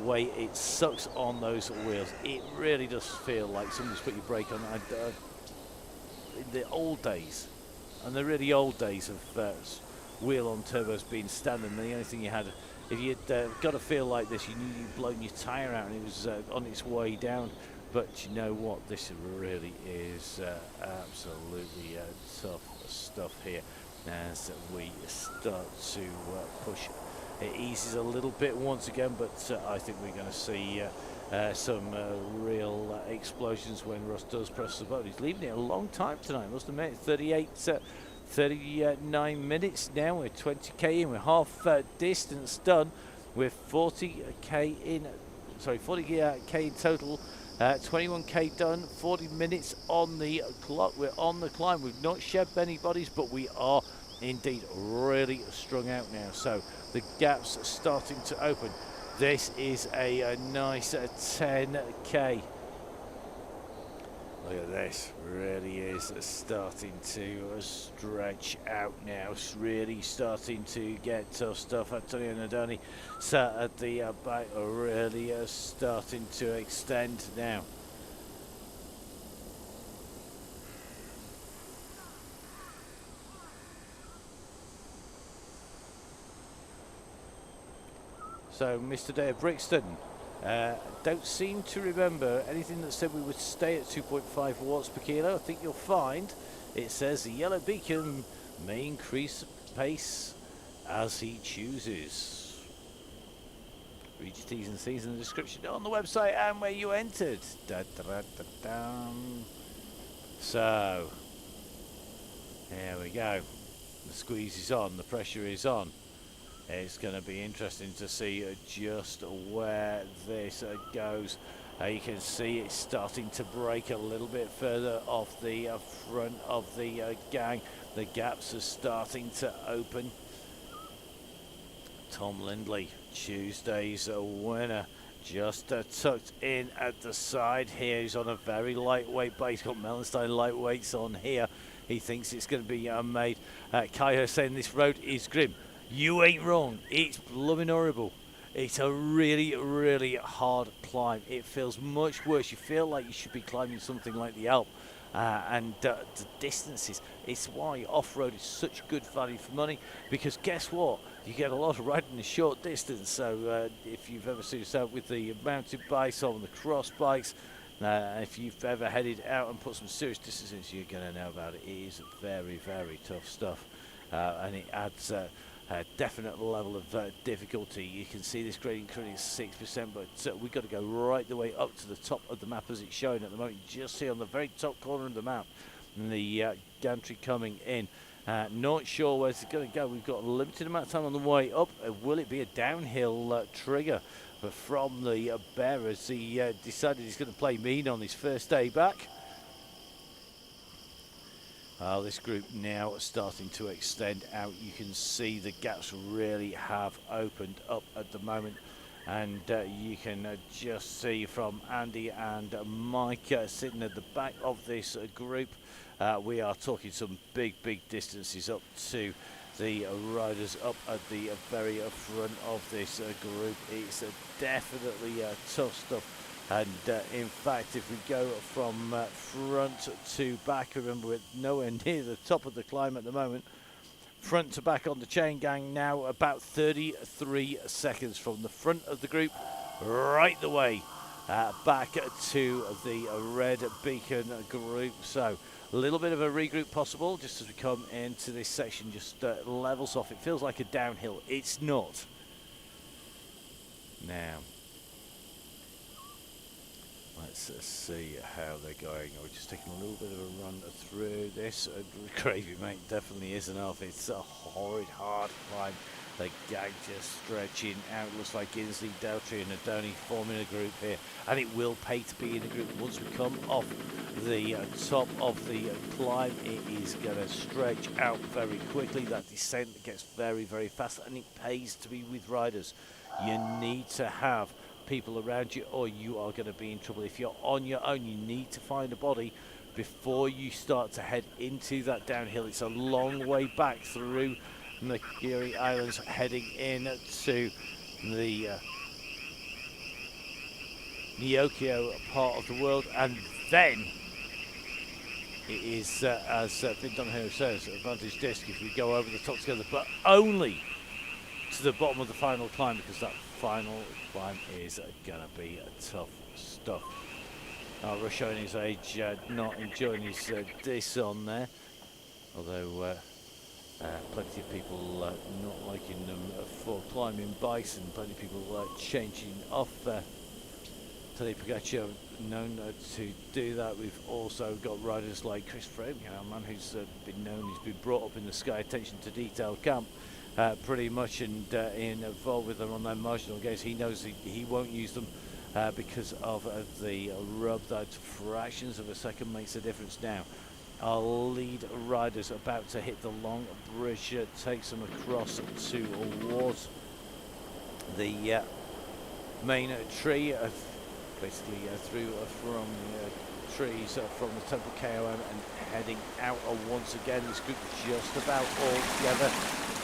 way it sucks on those wheels. It really does feel like somebody's put your brake on. In the old days, and the really old days of wheel-on turbos being standard, and the only thing you had, if you'd got a feel like this, you knew you'd blown your tyre out and it was on its way down. But you know what? This really is absolutely tough stuff here. As we start to push, it eases a little bit once again, but I think we're going to see some real explosions when Russ does press the button. He's leaving it a long time tonight, must admit. 39 minutes now. We're 20k in. We're half distance done. We're 40k in. Sorry, 40k in total. 21k done. 40 minutes on the clock. We're on the climb. We've not shed many bodies, but we are indeed really strung out now. So the gap's starting to open. This is a nice 10k. Look at this, really is starting to stretch out now. It's really starting to get tough stuff. Antonio and Donny sat at the back are really starting to extend now. . So, Mr. Dave Brixton, don't seem to remember anything that said we would stay at 2.5 watts per kilo. I think you'll find it says the yellow beacon may increase pace as he chooses. Read your T's and C's in the description on the website and where you entered. So, here we go. The squeeze is on, the pressure is on. It's going to be interesting to see just where this goes. You can see it's starting to break a little bit further off the front of the gang. The gaps are starting to open. Tom Lindley, Tuesday's winner, just tucked in at the side here. He's on a very lightweight base. He's got Mellenstein lightweights on here. He thinks it's going to be made. Kaiho saying this road is grim. You ain't wrong. It's blooming horrible. It's a really, really hard climb. It feels much worse. You feel like you should be climbing something like the Alp. The distances. It's why off-road is such good value for money, because guess what? You get a lot of riding a short distance. So if you've ever seen yourself with the mountain bikes or the cross bikes, if you've ever headed out and put some serious distances, you're going to know about it. It is very, very tough stuff. And it adds a definite level of difficulty. You can see this gradient currently is 6%, but we've got to go right the way up to the top of the map as it's showing at the moment. You just see on the very top corner of the map the gantry coming in. Not sure where it's going to go. We've got a limited amount of time on the way up. Will it be a downhill trigger? But from the bearers, he decided he's going to play mean on his first day back. This group now starting to extend out. You can see the gaps really have opened up at the moment, and you can just see from Andy and Mike sitting at the back of this group. We are talking some big distances up to the riders up at the very front of this group. It's definitely tough stuff. And in fact, if we go from front to back, remember we're nowhere near the top of the climb at the moment. Front to back on the Chaingang now, about 33 seconds from the front of the group, right the way back to the red beacon group. So a little bit of a regroup possible just as we come into this section, just levels off. It feels like a downhill. It's not. Now, let's see how they're going. We're just taking a little bit of a run through this. Gravy, mate, definitely isn't off. It's a horrid, hard climb. The gang just stretching out. Looks like Inslee, Deltry and Donny forming a group here. And it will pay to be in a group. Once we come off the top of the climb, it is going to stretch out very quickly. That descent gets very fast, and it pays to be with riders. You need to have people around you or you are going to be in trouble. If you're on your own, you need to find a body before you start to head into that downhill. It's a long way back through the Kiri Islands, heading in to the Nyokio part of the world, and then it is, as Vin Donahue says, advantage disc if we go over the top together, but only to the bottom of the final climb, because that final climb is going to be tough stuff. Rush showing his age, not enjoying his diss on there, although plenty of people not liking them for climbing bikes, and plenty of people changing off Tadej Pogacar known to do that. We've also got riders like Chris Froome, a man who's been known, he's been brought up in the Sky attention to detail camp pretty much, and involved with them on their marginal gains. He knows he won't use them because of the rub. That fractions of a second makes a difference now. Our lead riders about to hit the long bridge, takes them across towards the main tree, basically through from the trees from the Temple KOM and heading out once again. This group is just about all together,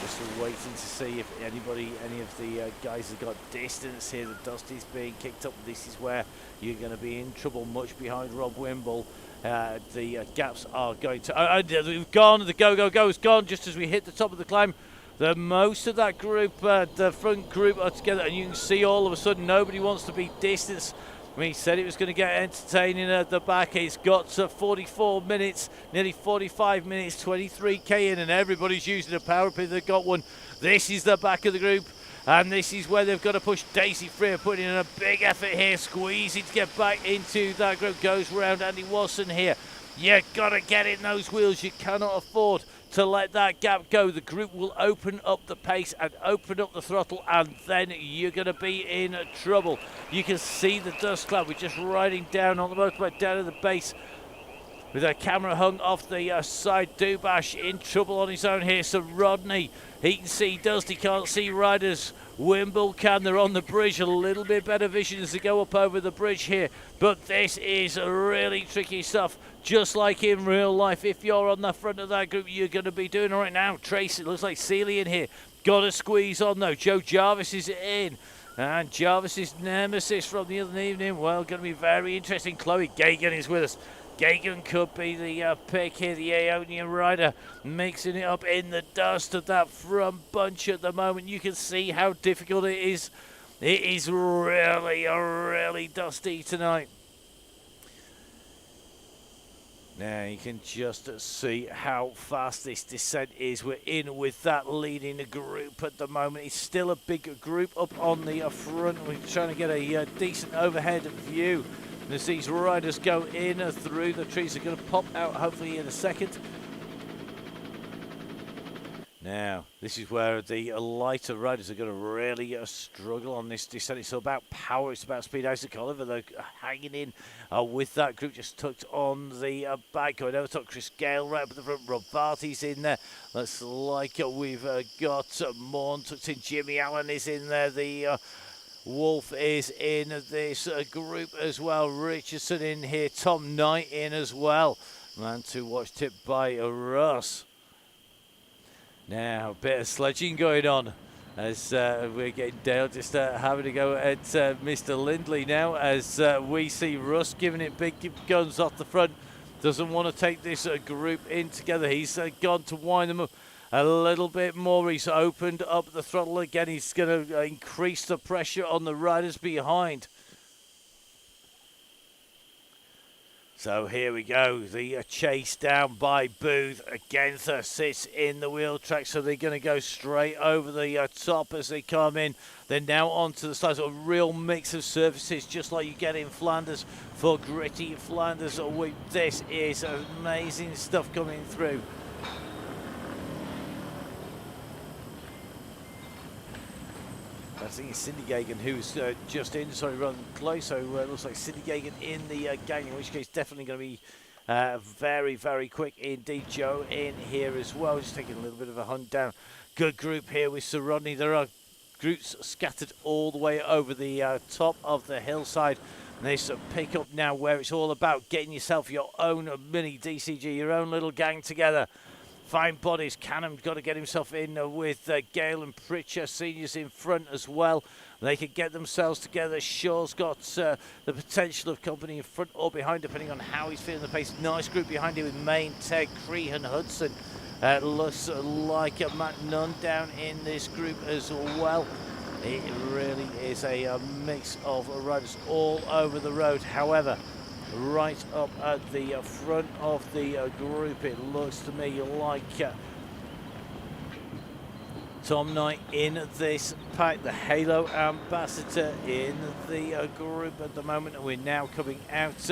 just waiting to see if any of the guys have got distance here. The dust is being kicked up. This is where you're going to be in trouble, much behind Rob Wimble. The gaps are going to... we've gone. The go has gone just as we hit the top of the climb. The most of that group, the front group, are together, and you can see all of a sudden nobody wants to be distanced. We said it was going to get entertaining at the back. It's got to 44 minutes, nearly 45 minutes, 23k in, and everybody's using a power pit. They've got one. This is the back of the group, and this is where they've got to push. Daisy Freer putting in a big effort here, squeezing to get back into that group. Goes round Andy Watson here. You got to get in those wheels. You cannot afford to let that gap go. The group will open up the pace and open up the throttle, and then you're going to be in trouble. You can see the dust cloud. We're just riding down on the motorbike down to the base with a camera hung off the side. Dubash in trouble on his own here. So Rodney, he can see dust, he can't see riders. Wimble can, they're on the bridge. A little bit better vision as they go up over the bridge here. But this is really tricky stuff. Just like in real life, if you're on the front of that group, you're going to be doing all right now. Tracy, looks like Seeley in here. Got to squeeze on though. Joe Jarvis is in. And Jarvis's nemesis from the other evening, well, going to be very interesting. Chloe Gagan is with us. Gagan could be the pick here, the Aeonian rider, mixing it up in the dust of that front bunch at the moment. You can see how difficult it is. It is really, really dusty tonight. Now you can just see how fast this descent is. We're in with that leading group at the moment. It's still a big group up on the front. We're trying to get a decent overhead view as these riders go in through the trees. Are going to pop out hopefully in a second. Now, this is where the lighter riders are going to really struggle on this descent. It's about power, it's about speed. Isaac Oliver, they're hanging in with that group just tucked on the back. Going over top, Chris Gale right up at the front. Rob Barty's in there. Looks like we've got Morn tucked in. Jimmy Allen is in there. The Wolf is in this group as well. Richardson in here. Tom Knight in as well. Man to watch, tipped by Russ. Now, a bit of sledging going on as we're getting Dale just having to go at Mr. Lindley now as we see Russ giving it big guns off the front. Doesn't want to take this group in together. He's gone to wind them up a little bit more. He's opened up the throttle again. He's going to increase the pressure on the riders behind. So here we go, the chase down by Booth. Against sits in the wheel track, so they're going to go straight over the top as they come in. They're now onto the side, so a real mix of surfaces, just like you get in Flanders for Gritty Flanders. This is amazing stuff coming through. I think it's Cindy Gagan who's just in, sorry, running close. So it looks like Cindy Gagan in the gang, in which case definitely going to be very, very quick indeed. Joe in here as well, just taking a little bit of a hunt down. Good group here with Sir Rodney. There are groups scattered all the way over the top of the hillside. And this pick up now where it's all about getting yourself your own mini DCG, your own little gang together. Fine bodies. Cannon's got to get himself in with Gale and Pritchard seniors in front as well. They can get themselves together. Shaw's got the potential of company in front or behind, depending on how he's feeling the pace. Nice group behind him with Main, Ted, Crehan, Hudson. Looks like Matt Nunn down in this group as well. It really is a mix of riders all over the road. However, right up at the front of the group, it looks to me like Tom Knight in this pack, the Halo ambassador in the group at the moment. And we're now coming out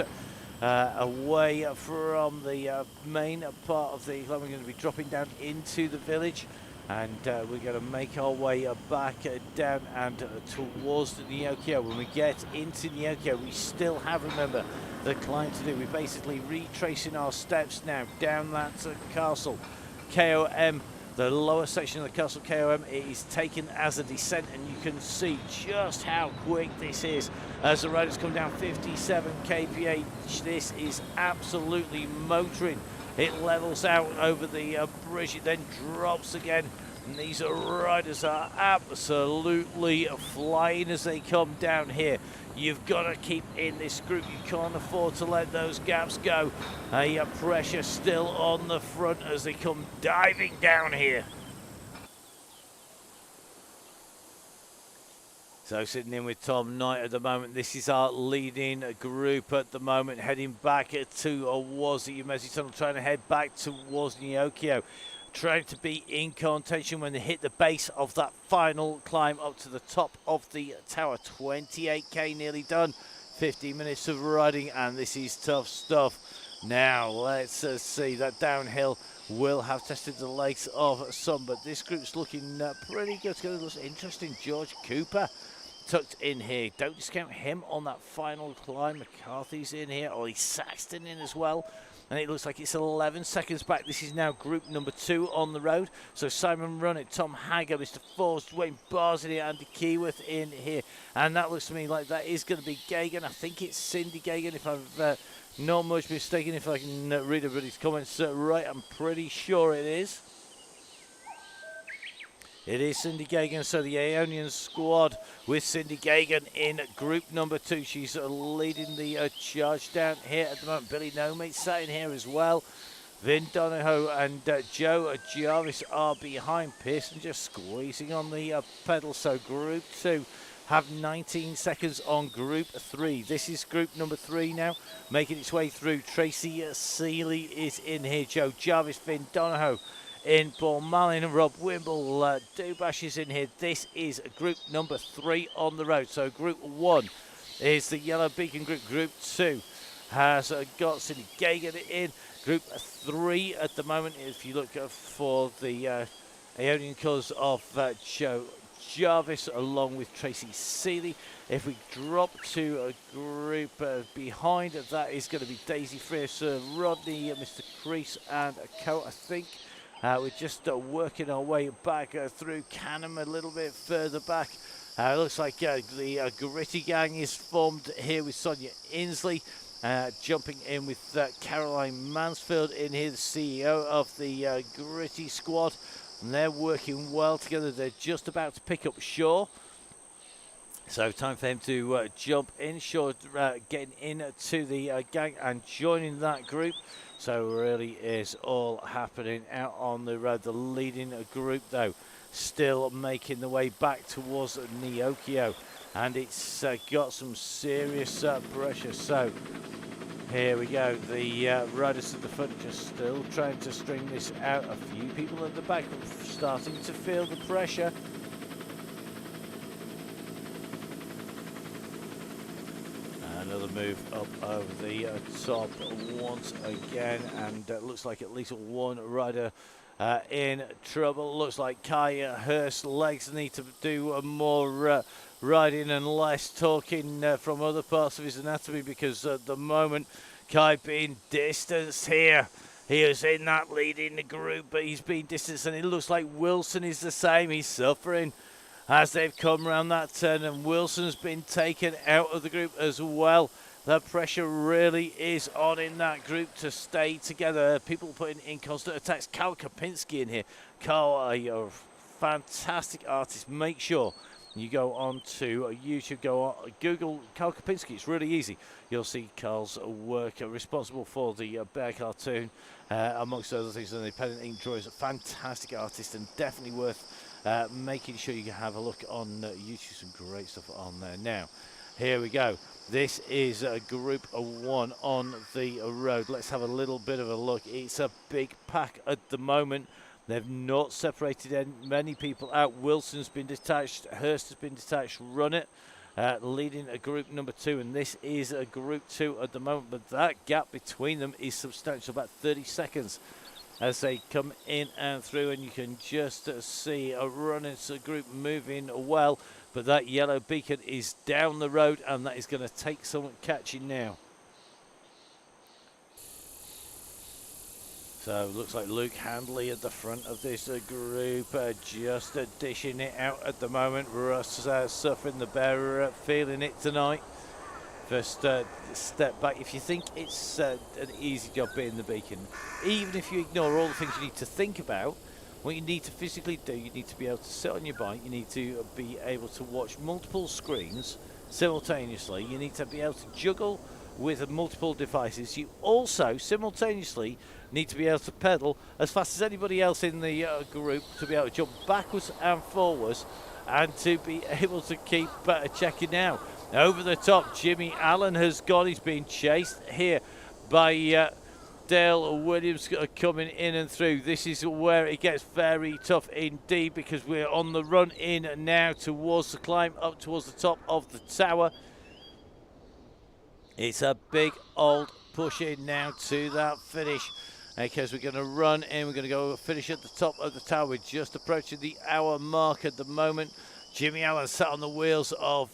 away from the main part of the club. We're going to be dropping down into the village, and we're going to make our way back down and towards the Neokyo. When we get into Neokyo, we still have, remember, the climb to do. We're basically retracing our steps now down that castle. KOM, the lower section of the castle KOM, is taken as a descent, and you can see just how quick this is as the riders come down 57 kph. This is absolutely motoring. It levels out over the bridge, it then drops again. And these riders are absolutely flying as they come down here. You've got to keep in this group. You can't afford to let those gaps go. Pressure still on the front as they come diving down here. So sitting in with Tom Knight at the moment. This is our leading group at the moment, heading back to Wazi Umezi Tunnel, trying to head back towards Neokio, trying to be in contention when they hit the base of that final climb up to the top of the tower. 28k nearly done, 15 minutes of riding, and this is tough stuff. Now let's see. That downhill will have tested the legs of some, but this group's looking pretty good. It's going to look interesting. George Cooper tucked in here. Don't discount him on that final climb. McCarthy's in here. Ollie Saxton in as well. And it looks like it's 11 seconds back. This is now group number 2 on the road. So Simon Runnett, Tom Hagger, Mr. Forrest, Dwayne Bars in here, Andy Keyworth in here. And that looks to me like that is going to be Gagan. I think it's Cindy Gagan, if I've not much mistaken, if I can read everybody's comments right. I'm pretty sure it is. It is Cindy Gagan, so the Aeonian squad with Cindy Gagan in group number 2. She's leading the charge down here at the moment. Billy Nomate sat in here as well. Vin Donahoe and Joe Jarvis are behind. Pearson just squeezing on the pedal, so group 2 have 19 seconds on group 3. This is group number 3 now, making its way through. Tracy Seeley is in here. Joe Jarvis, Vin Donahoe in Paul Malin, Rob Wimble, Dubash is in here. This is group number 3 on the road. So group 1 is the Yellow Beacon group. Group 2 has got Cindy Gagan in. Group 3 at the moment, if you look for the Aeonian colours of Joe Jarvis along with Tracy Seeley. If we drop to a group behind, that is going to be Daisy Frears, Rodney, Mr. Crease and Co, I think. We're just working our way back through Canham a little bit further back. It looks like the Gritty gang is formed here with Sonia Inslee, jumping in with Caroline Mansfield in here, the CEO of the Gritty squad. And they're working well together. They're just about to pick up Shaw. So time for him to jump in. Shaw getting into the gang and joining that group. So really is all happening out on the road. The leading group, though, still making the way back towards Neokio. And it's got some serious pressure. So here we go. The riders at the front just still trying to string this out. A few people at the back starting to feel the pressure. Another move up over the top once again, and looks like at least one rider in trouble. Looks like Kai Hurst's legs need to do more riding and less talking from other parts of his anatomy, because at the moment Kai being distanced here. He is in that lead in the group, but he's being distanced, and it looks like Wilson is the same. He's suffering as they've come around that turn, and Wilson's been taken out of the group as well. The pressure really is on in that group to stay together. People putting in constant attacks. Carl Kapinski in here. Carl, you're a fantastic artist. Make sure you go on to YouTube, go on, Google Carl Kapinski. It's really easy. You'll see Carl's work, responsible for the bear cartoon, amongst other things, and the independent ink drawings. A fantastic artist, and definitely worth making sure you can have a look on YouTube. Some great stuff on there. Now, here we go. This is group 1 on the road. Let's have a little bit of a look. It's a big pack at the moment. They've not separated many people out. Wilson's been detached. Hurst has been detached. Runnett leading a group number 2, and this is a group 2 at the moment. But that gap between them is substantial, about 30 seconds. As they come in and through, and you can just see a Runnett's group moving well, but that yellow beacon is down the road, and that is going to take some catching now. So looks like Luke Handley at the front of this group, just dishing it out at the moment. Russ suffering the bear, feeling it tonight. First step back. If you think it's an easy job being the beacon, even if you ignore all the things you need to think about, what you need to physically do, you need to be able to sit on your bike, you need to be able to watch multiple screens simultaneously, you need to be able to juggle with multiple devices, you also simultaneously need to be able to pedal as fast as anybody else in the group, to be able to jump backwards and forwards, and to be able to keep checking now. Over the top, Jimmy Allen has gone. He's being chased here by Dale Williams coming in and through. This is where it gets very tough indeed, because we're on the run in now towards the climb up towards the top of the tower. It's a big old push in now to that finish, because we're going to run in. We're going to go finish at the top of the tower. We're just approaching the hour mark at the moment. Jimmy Allen sat on the wheels of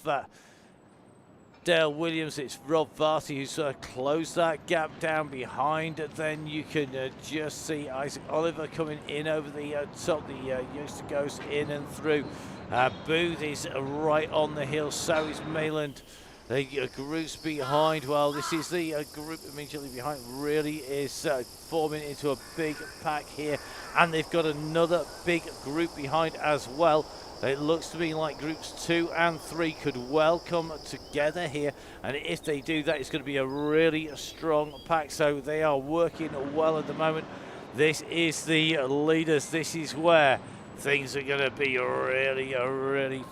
Dale Williams. It's Rob Varty who's closed that gap down behind. Then you can just see Isaac Oliver coming in over the top. The youngster goes in and through. Booth is right on the hill, so is Mayland. The groups behind, well, this is the group immediately behind, really is forming into a big pack here. And they've got another big group behind as well. It looks to me like groups 2 and 3 could well come together here, and if they do that, it's going to be a really strong pack. So they are working well at the moment. This is the leaders. This is where things are going to be really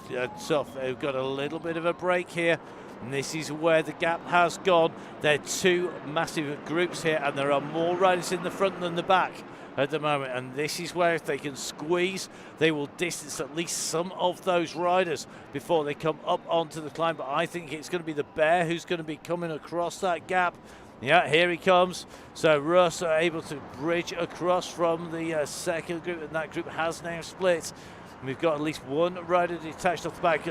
tough. They've got a little bit of a break here, and this is where the gap has gone. There are 2 massive groups here, and there are more riders in the front than the back at the moment, and this is where if they can squeeze, they will distance at least some of those riders before they come up onto the climb. But I think it's going to be the Bear who's going to be coming across that gap. Yeah, here he comes. So Russ are able to bridge across from the second group, and that group has now split. And we've got at least one rider detached off the back.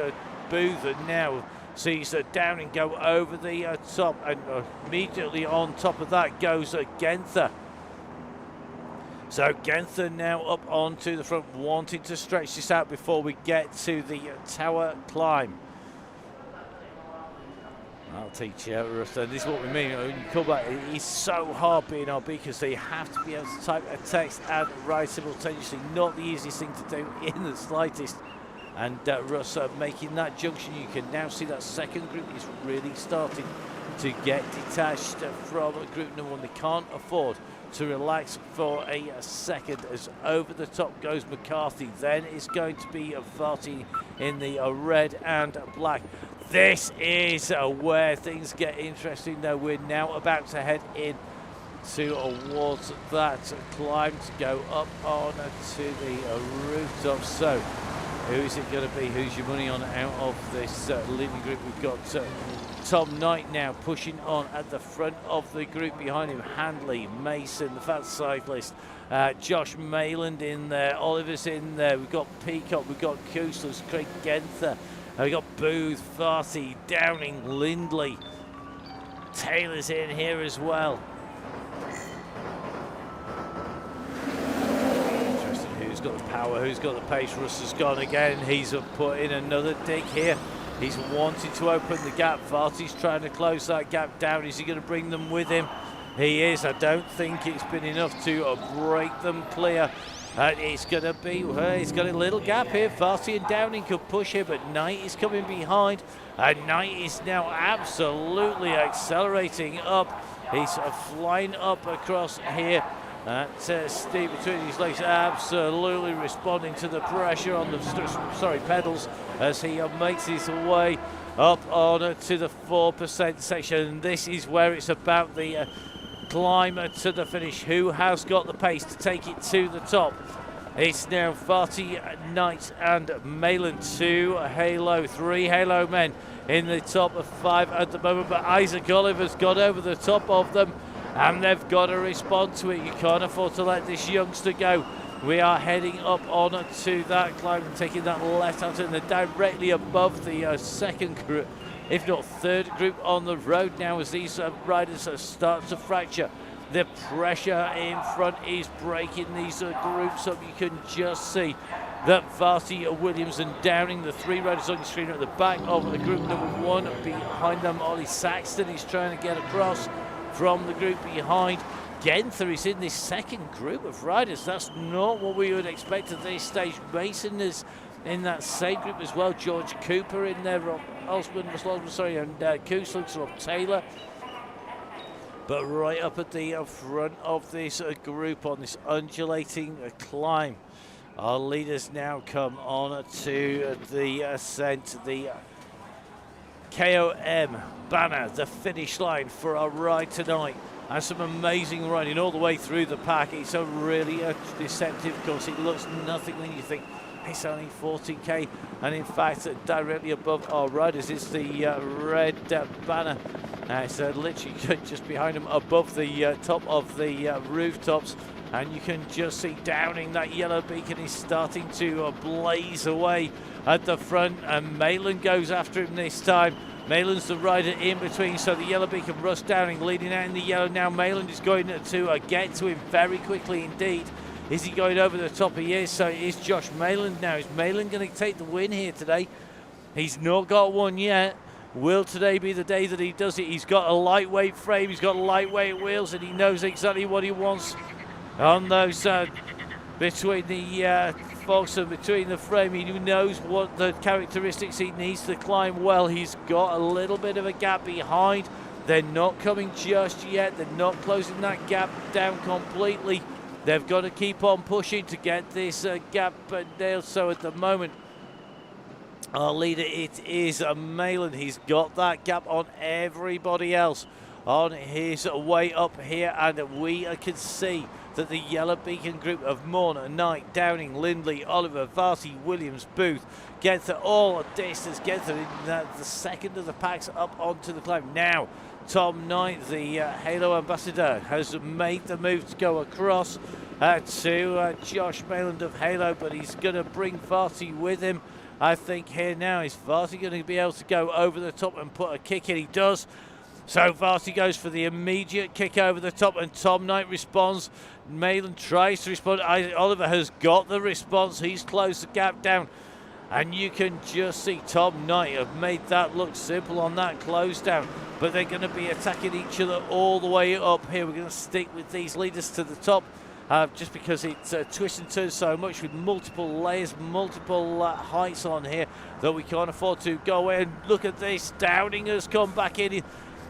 Booth now sees Downing go over the top, and immediately on top of that goes Genther. So Genther now up onto the front, wanting to stretch this out before we get to the tower climb. I'll teach you, Ruston. This is what we mean. When you come back, it's so hard being RB, because they have to be able to type a text and write simultaneously. Not the easiest thing to do in the slightest. And Russ making that junction. You can now see that second group is really starting to get detached from group number 1. They can't afford to relax for a second, as over the top goes McCarthy. Then it's going to be Varty in the red and black. This is where things get interesting, though. We're now about to head in towards that climb to go up on to the rooftop. So who's it going to be? Who's your money on out of this leading group? We've got Tom Knight now pushing on at the front of the group. Behind him, Handley, Mason, the fat cyclist, Josh Mayland in there, Oliver's in there. We've got Peacock, we've got Kuslas, Craig Genther, we've got Booth, Farty, Downing, Lindley. Taylor's in here as well. Interesting, who's got the power, who's got the pace? Russ has gone again. He's put in another dig here. He's wanted to open the gap. Varty's trying to close that gap down. Is he going to bring them with him? He is. I don't think it's been enough to break them clear. It's going to be, he's got a little gap here. Varty and Downing could push here, but Knight is coming behind. And Knight is now absolutely accelerating up. He's flying up across here. Steve between his legs, absolutely responding to the pressure on the pedals as he makes his way up on to the 4% section. This is where it's about the climb to the finish. Who has got the pace to take it to the top? It's now Varty, Knight and Mayland. 2 Halo, 3 Halo men in the top of 5 at the moment, but Isaac Oliver's got over the top of them, and they've got to respond to it. You can't afford to let this youngster go. We are heading up on to that climb, taking that left out, and they're directly above the second group, if not third group on the road now, as these riders start to fracture. The pressure in front is breaking these groups up. You can just see that Varty, Williams and Downing, the 3 riders on the screen, are at the back of the group number 1. Behind them, Ollie Saxton is trying to get across from the group behind. Genther is in this second group of riders. That's not what we would expect at this stage. Mason is in that same group as well. George Cooper in there, Rob Osmond, and Kuslas, Rob Taylor. But right up at the front of this group on this undulating climb, our leaders now come on to the ascent, the KOM banner, the finish line for our ride tonight. And some amazing riding all the way through the pack. It's a really deceptive course. It looks nothing when you think it's only 40k, and in fact directly above our riders is the red banner. It's literally just behind them, above the top of the rooftops, and you can just see Downing. That yellow beacon is starting to blaze away at the front, and Malin goes after him this time. Malin's the rider in between, so the yellow beacon, Russ Downing leading out in the yellow now. Malin is going to get to him very quickly indeed. Is he going over the top? He is. So it is Josh Malin now. Is Malin going to take the win here today? He's not got one yet. Will today be the day that he does it? He's got a lightweight frame, he's got lightweight wheels, and he knows exactly what he wants on those between the forks and between the frame. He knows what the characteristics he needs to climb well. He's got a little bit of a gap behind. They're not coming just yet. They're not closing that gap down completely. They've got to keep on pushing to get this gap nailed. So at the moment, our leader, it is Malin. He's got that gap on everybody else on his way up here, and we can see that the yellow beacon group of Morn, Knight, Downing, Lindley, Oliver, Varty, Williams, Booth get to all distance, get to the second of the packs up onto the climb. Now Tom Knight, the Halo ambassador, has made the move to go across to Josh Mayland of Halo, but he's going to bring Varty with him. I think here now, is Varty going to be able to go over the top and put a kick in? He does. So Varty goes for the immediate kick over the top, and Tom Knight responds. Malin tries to respond. Oliver has got the response. He's closed the gap down, and you can just see Tom Knight have made that look simple on that close down. But they're going to be attacking each other all the way up here. We're going to stick with these leaders to the top, just because it twists and turns so much with multiple layers, multiple heights on here, that we can't afford to go away. And look at this, Downing has come back in.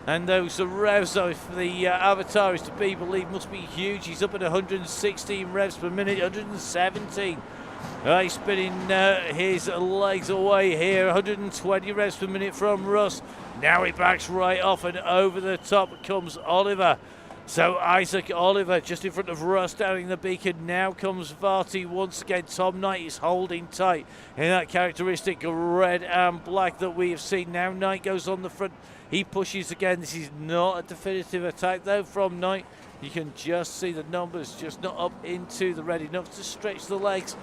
And those revs, though, for the Avatar is to be believed, must be huge. He's up at 116 revs per minute, 117. He's spinning his legs away here, 120 revs per minute from Russ. Now he backs right off, and over the top comes Oliver. So Isaac Oliver just in front of Russ Downing the beacon. Now comes Varty once again. Tom Knight is holding tight in that characteristic red and black that we have seen. Now Knight goes on the front. He pushes again. This is not a definitive attack though from Knight. You can just see the numbers just not up into the red enough to stretch the legs.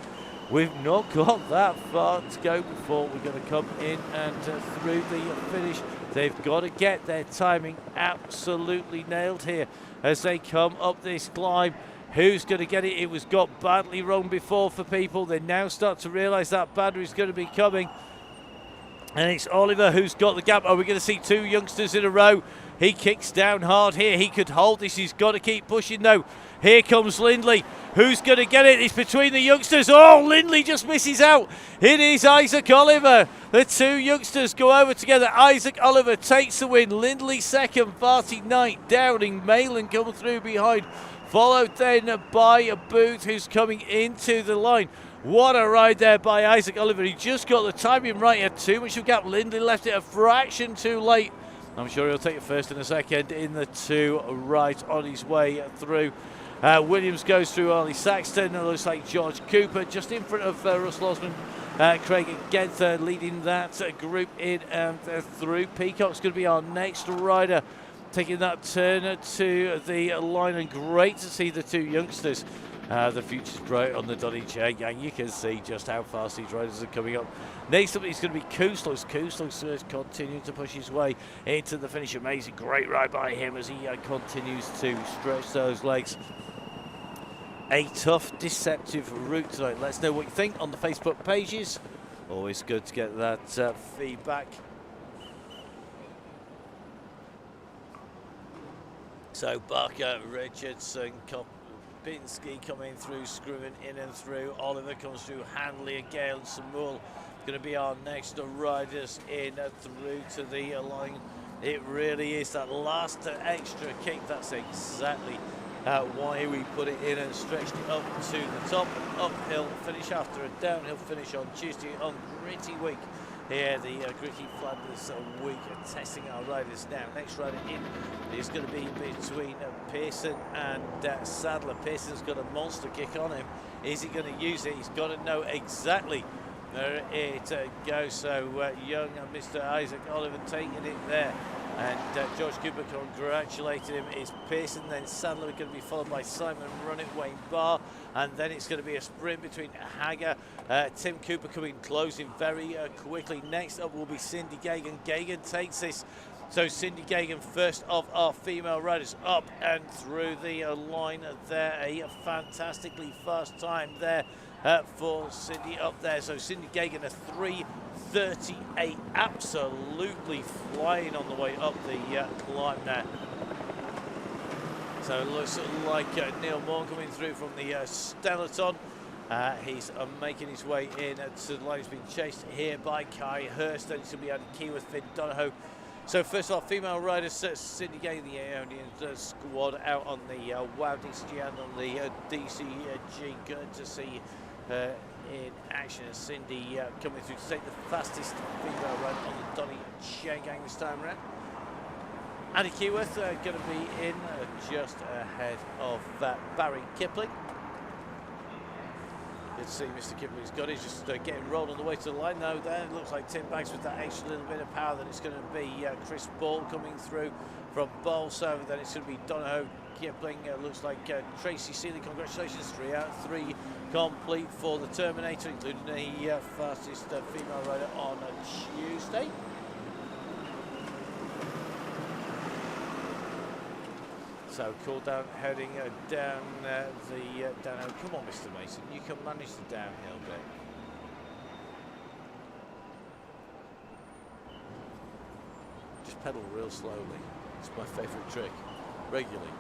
We've not got that far to go before we're going to come in and through the finish. They've got to get their timing absolutely nailed here as they come up this climb. Who's going to get it? It was got badly wrong before for people. They now start to realise that banner is going to be coming. And it's Oliver who's got the gap. Are we going to see two youngsters in a row? He kicks down hard here. He could hold this. He's got to keep pushing though. Here comes Lindley. Who's going to get it? It's between the youngsters. Oh, Lindley just misses out. It is Isaac Oliver. The two youngsters go over together. Isaac Oliver takes the win. Lindley second. Varty, Knight, Downing, Malin come through behind. Followed then by a Booth who's coming into the line. What a ride there by Isaac Oliver. He just got the timing right. He had too much of a gap. Lindley left it a fraction too late. I'm sure he'll take it first and a second in the two right on his way through. Williams goes through Ollie Saxton. It looks like George Cooper just in front of Russell Osman. Craig Genther leading that group in and through. Peacock's going to be our next rider, taking that turn to the line, and great to see the two youngsters. The future's bright on the Donny Chaingang. You can see just how fast these riders are coming up. Next up is going to be Kuslos. Kuslos continuing to push his way into the finish. Amazing, great ride by him as he continues to stretch those legs. A tough, deceptive route tonight. Let us know what you think on the Facebook pages. Always good to get that feedback. So Barker, Richardson, Binsky coming through, screwing in and through. Oliver comes through, Hanley and Gale and Samuel going to be our next riders in through to the line. It really is that last extra kick. That's exactly why we put it in and stretched it up to the top. Uphill finish after a downhill finish on Tuesday on Grity week. Here, the Grity Flanders week testing our riders now. Next rider in is going to be between Pearson and Sadler. Pearson's got a monster kick on him. Is he going to use it? He's got to know exactly where it goes. So young Mr. Isaac Oliver taking it there. And George Cooper congratulated him. It's Pearson, then Sadler going to be followed by Simon Runnett, Wayne Barr, and then it's going to be a sprint between Hagger, Tim Cooper coming closing very quickly. Next up will be Cindy Gagan. Gagan takes this. So Cindy Gagan, first of our female riders, up and through the line there. A fantastically fast time there for Cindy up there. So Cindy Gagan, a 3:38, absolutely flying on the way up the climb there. So it looks like Neil Moore coming through from the Stellaton. He's making his way in to the line. He's been chased here by Kai Hurst. Then it's going to be added Keyworth, Finn Donahoe. So first of all, female riders, Cindy Gagan, the Aeonian squad out on the WOW DCG and on the DCG. Good to see her in action. And Cindy coming through to take the fastest female rider on the Donny Chaingang this time around. Andy Keyworth going to be in just ahead of Barry Kipling. Good to see Mr. Kipling's got it, just getting rolled on the way to the line. Now there it looks like Tim Banks with that extra little bit of power. Then it's going to be Chris Ball coming through from Bolsover. Then it's going to be Donahoe, Kipling. Looks like Tracy Seeley. Congratulations, 3 out of 3 complete for the Terminator, including the fastest female rider on Tuesday. So cool down, heading down the downhill. Come on, Mr. Mason, you can manage the downhill bit. Just pedal real slowly. It's my favourite trick, regularly.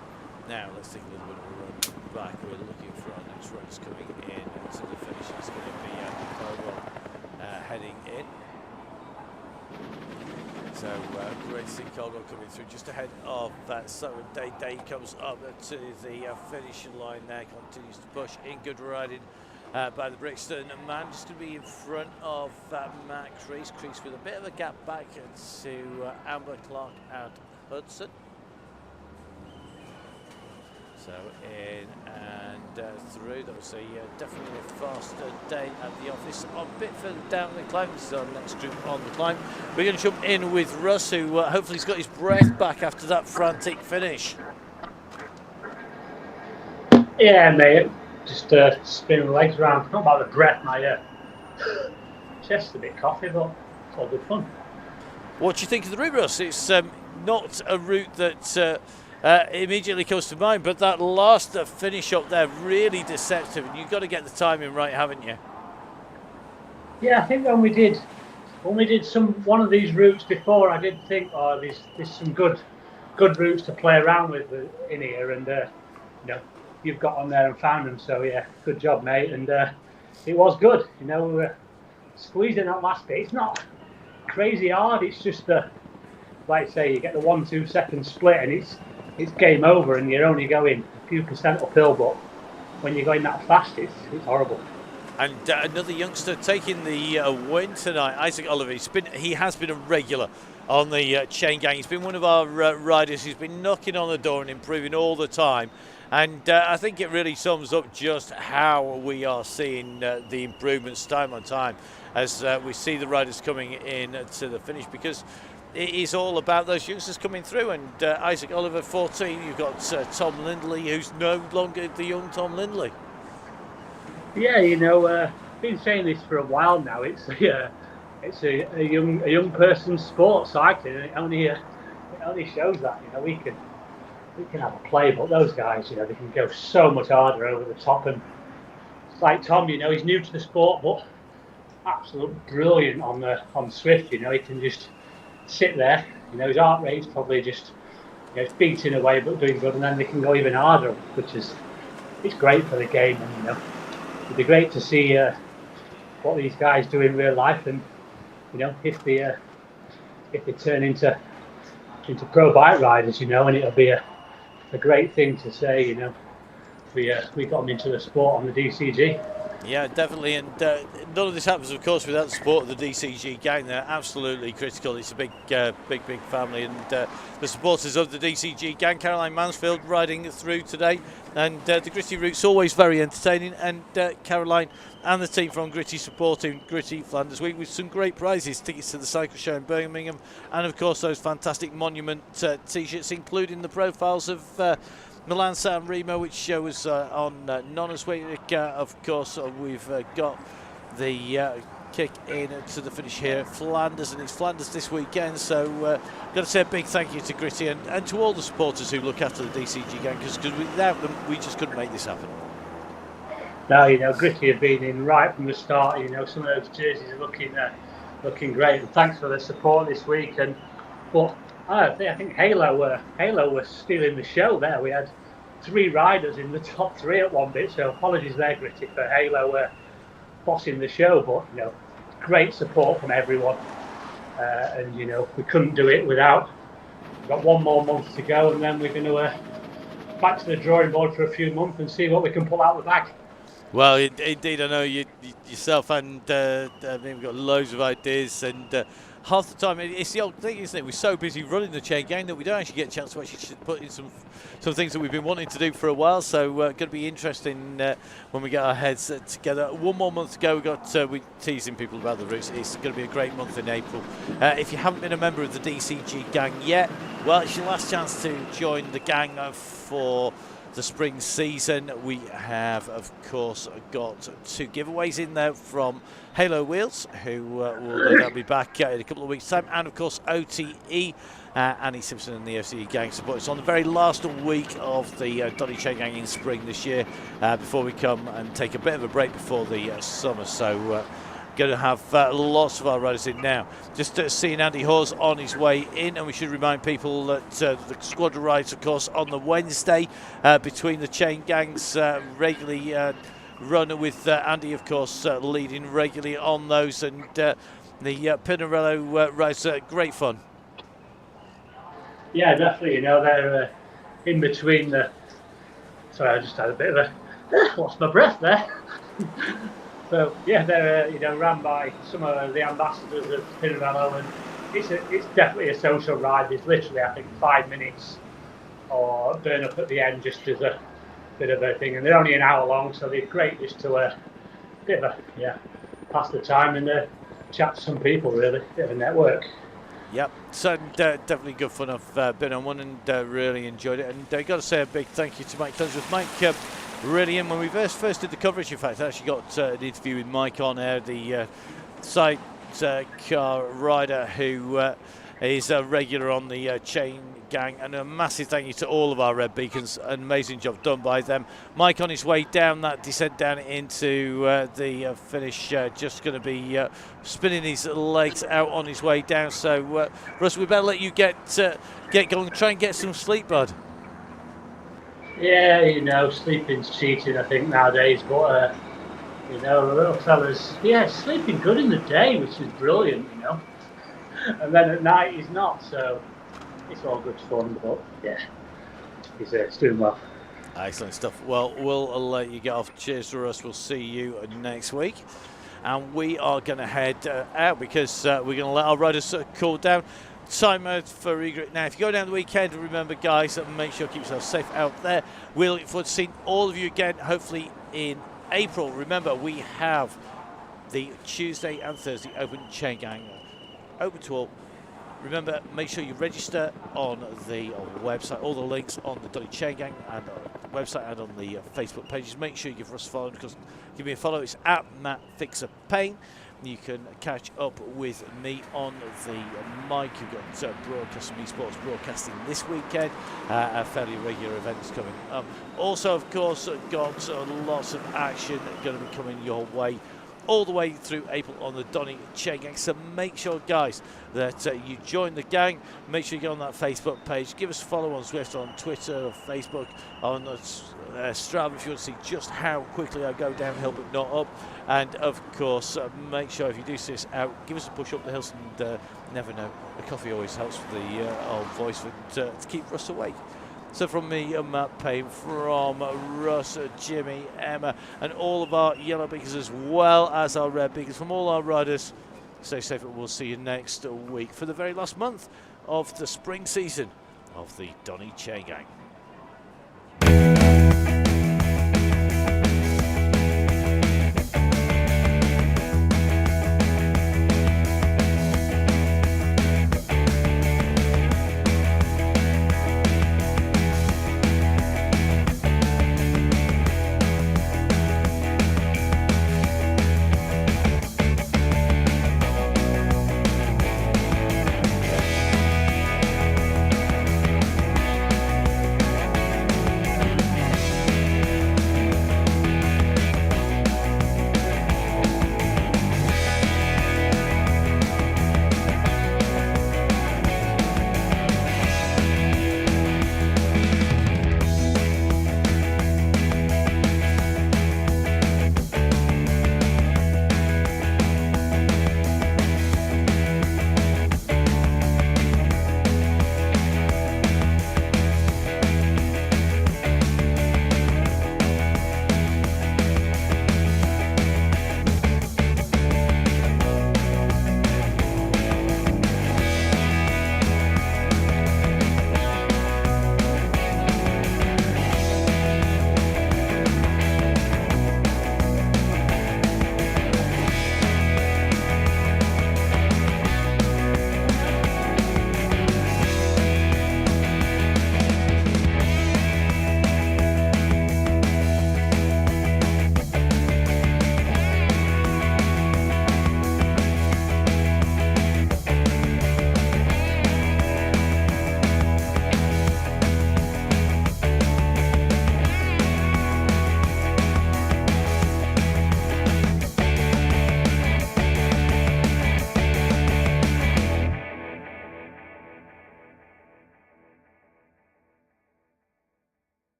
Now let's take a little bit of a run back. We're looking for our next riders coming in to the finish. It's going to be Caldwell heading in. So great to see Caldwell coming through just ahead of Saturday. Day comes up to the finish line there, continues to push in good riding by the Brixton man. Just going to be in front of Matt Crease. Crease with a bit of a gap back to Amber Clark and Hudson. So in and through. That was definitely a faster day at the office. A bit further down the climb. This is our next group on the climb. We're going to jump in with Russ, who hopefully has got his breath back after that frantic finish. Yeah, mate. Just spinning the legs around. Not about the breath, my chest's a bit coffee, but it's all good fun. What do you think of the route, Russ? It's not a route that immediately comes to mind, but that last finish up there, really deceptive, and you've got to get the timing right, haven't you? Yeah, I think when we did one of these routes before, I did think, oh, there's some good routes to play around with in here, and you know, you've got on there and found them. So yeah, good job, mate. And it was good. You know, squeezing that last bit. It's not crazy hard. It's just like I say, you get the 1-2 second split, and it's game over, and you're only going a few percent uphill. But when you're going that fast, it's horrible. And another youngster taking the win tonight, Isaac Oliver. He has been a regular on the Chaingang. He's been one of our riders who's been knocking on the door and improving all the time. And I think it really sums up just how we are seeing the improvements time on time as we see the riders coming in to the finish, because it is all about those youngsters coming through. And Isaac Oliver, 14, you've got Tom Lindley, who's no longer the young Tom Lindley. Yeah, you know, been saying this for a while now. It's a young person's sport, cycling, and it only shows that, you know, we can have a play, but those guys, you know, they can go so much harder over the top. And it's like Tom, you know, he's new to the sport, but absolutely brilliant on Swift. You know, he can just sit there. You know, his heart rate's probably just, you know, it's beating away but doing good, and then they can go even harder, which is it's great for the game. And you know, it'd be great to see what these guys do in real life, and you know, if they turn into into pro bike riders, and it'll be a great thing to say, we got them into the sport on the DCG. Yeah, definitely, and none of this happens, of course, without the support of the DCG gang. They're absolutely critical. It's a big family, and the supporters of the DCG gang, Caroline Mansfield riding through today, and the Grity route's always very entertaining, and Caroline and the team from Grity supporting Grity Flanders Week with some great prizes, tickets to the cycle show in Birmingham, and of course those fantastic monument t-shirts, including the profiles of Milan San Remo, which was on Nonna's week. Of course, we've got the kick in to the finish here at Flanders, and it's Flanders this weekend. So, got to say a big thank you to Grity and to all the supporters who look after the DCG gang, because without them, we just couldn't make this happen. Now, Grity have been in right from the start. Some of those jerseys are looking great, and thanks for the support this week. But I think Halo were stealing the show there. We had 3 riders in the top 3 at one bit, so apologies there, Grity, for Halo bossing the show. But great support from everyone, and we couldn't do it without. We've got 1 more month to go, and then we're going to back to the drawing board for a few months and see what we can pull out the bag. Well, indeed, I know yourself, and we've got loads of ideas, and half the time it's the old thing, isn't it? We're so busy running the Chaingang that we don't actually get a chance to actually put in some things that we've been wanting to do for a while. So going to be interesting when we get our heads together. 1 more month to go. We're teasing people about the routes. It's going to be a great month in April. If you haven't been a member of the DCG gang yet, well, it's your last chance to join the gang for the spring season. We have, of course, got 2 giveaways in there from Halo Wheels, who will no doubt be back in a couple of weeks' time, and of course OTE, Annie Simpson and the FCE gang support. It's on the very last week of the Donny Chaingang in spring this year, before we come and take a bit of a break before the summer. So going to have lots of our riders in now. Just seeing Andy Hawes on his way in, and we should remind people that the squadron rides, of course, on the Wednesday between the chain gangs, regularly run with Andy, of course, leading regularly on those, and the Pinarello rides, great fun. Yeah, definitely. They're in between the. Sorry, I just had a bit of a lost my breath there. So yeah, they're ran by some of the ambassadors of Pinarello, and it's definitely a social ride. There's literally, I think, 5 minutes or burn up at the end, just as a bit of a thing, and they're only an hour long, so they're great just to bit of pass the time and chat to some people. Really, bit of a network. Yep, so definitely good fun. I've been on one and really enjoyed it, and I got to say a big thank you to Mike Clemens. Mike really in when we first did the coverage. In fact, I actually got an interview with Mike on air, the side car rider who is a regular on the chain gang, and a massive thank you to all of our red beacons. An amazing job done by them. Mike on his way down that descent down into the finish, just going to be spinning his legs out on his way down. So Russ, we better let you get going, try and get some sleep, bud. Yeah, sleeping's cheating, I think, nowadays, but the little fella's sleeping good in the day, which is brilliant, and then at night he's not, so it's all good fun. But yeah, he's doing well. Excellent stuff. Well, we'll let you get off. Cheers to us. We'll see you next week, and we are going to head out because we're going to let our riders cool down. Time for regroup now. If you go down the weekend, remember, guys, make sure you keep yourself safe out there. We'll look forward to seeing all of you again, hopefully in April. Remember, we have the Tuesday and Thursday Open Chaingang, open to all. Remember, make sure you register on the website. All the links on the Donny Chaingang and website and on the Facebook pages. Make sure you give Russ a follow, because give me a follow. It's at Matt Fixer Payne. You can catch up with me on the mic. You've got broadcast from eSports broadcasting this weekend. A fairly regular event is coming up. Also, of course, got lots of action going to be coming your way all the way through April on the Donny Chaingang. So make sure, guys, that you join the gang. Make sure you go on that Facebook page. Give us a follow on Zwift on Twitter or Facebook, on Strava if you want to see just how quickly I go downhill but not up. And of course, make sure if you do see us out, give us a push up the hills, and never know, a coffee always helps with the old voice to keep Russ awake. So from me, Matt Payne, from Russ, Jimmy, Emma, and all of our yellow beakers as well as our red beakers, from all our riders, stay safe, and we'll see you next week for the very last month of the spring season of the Donny Chaingang.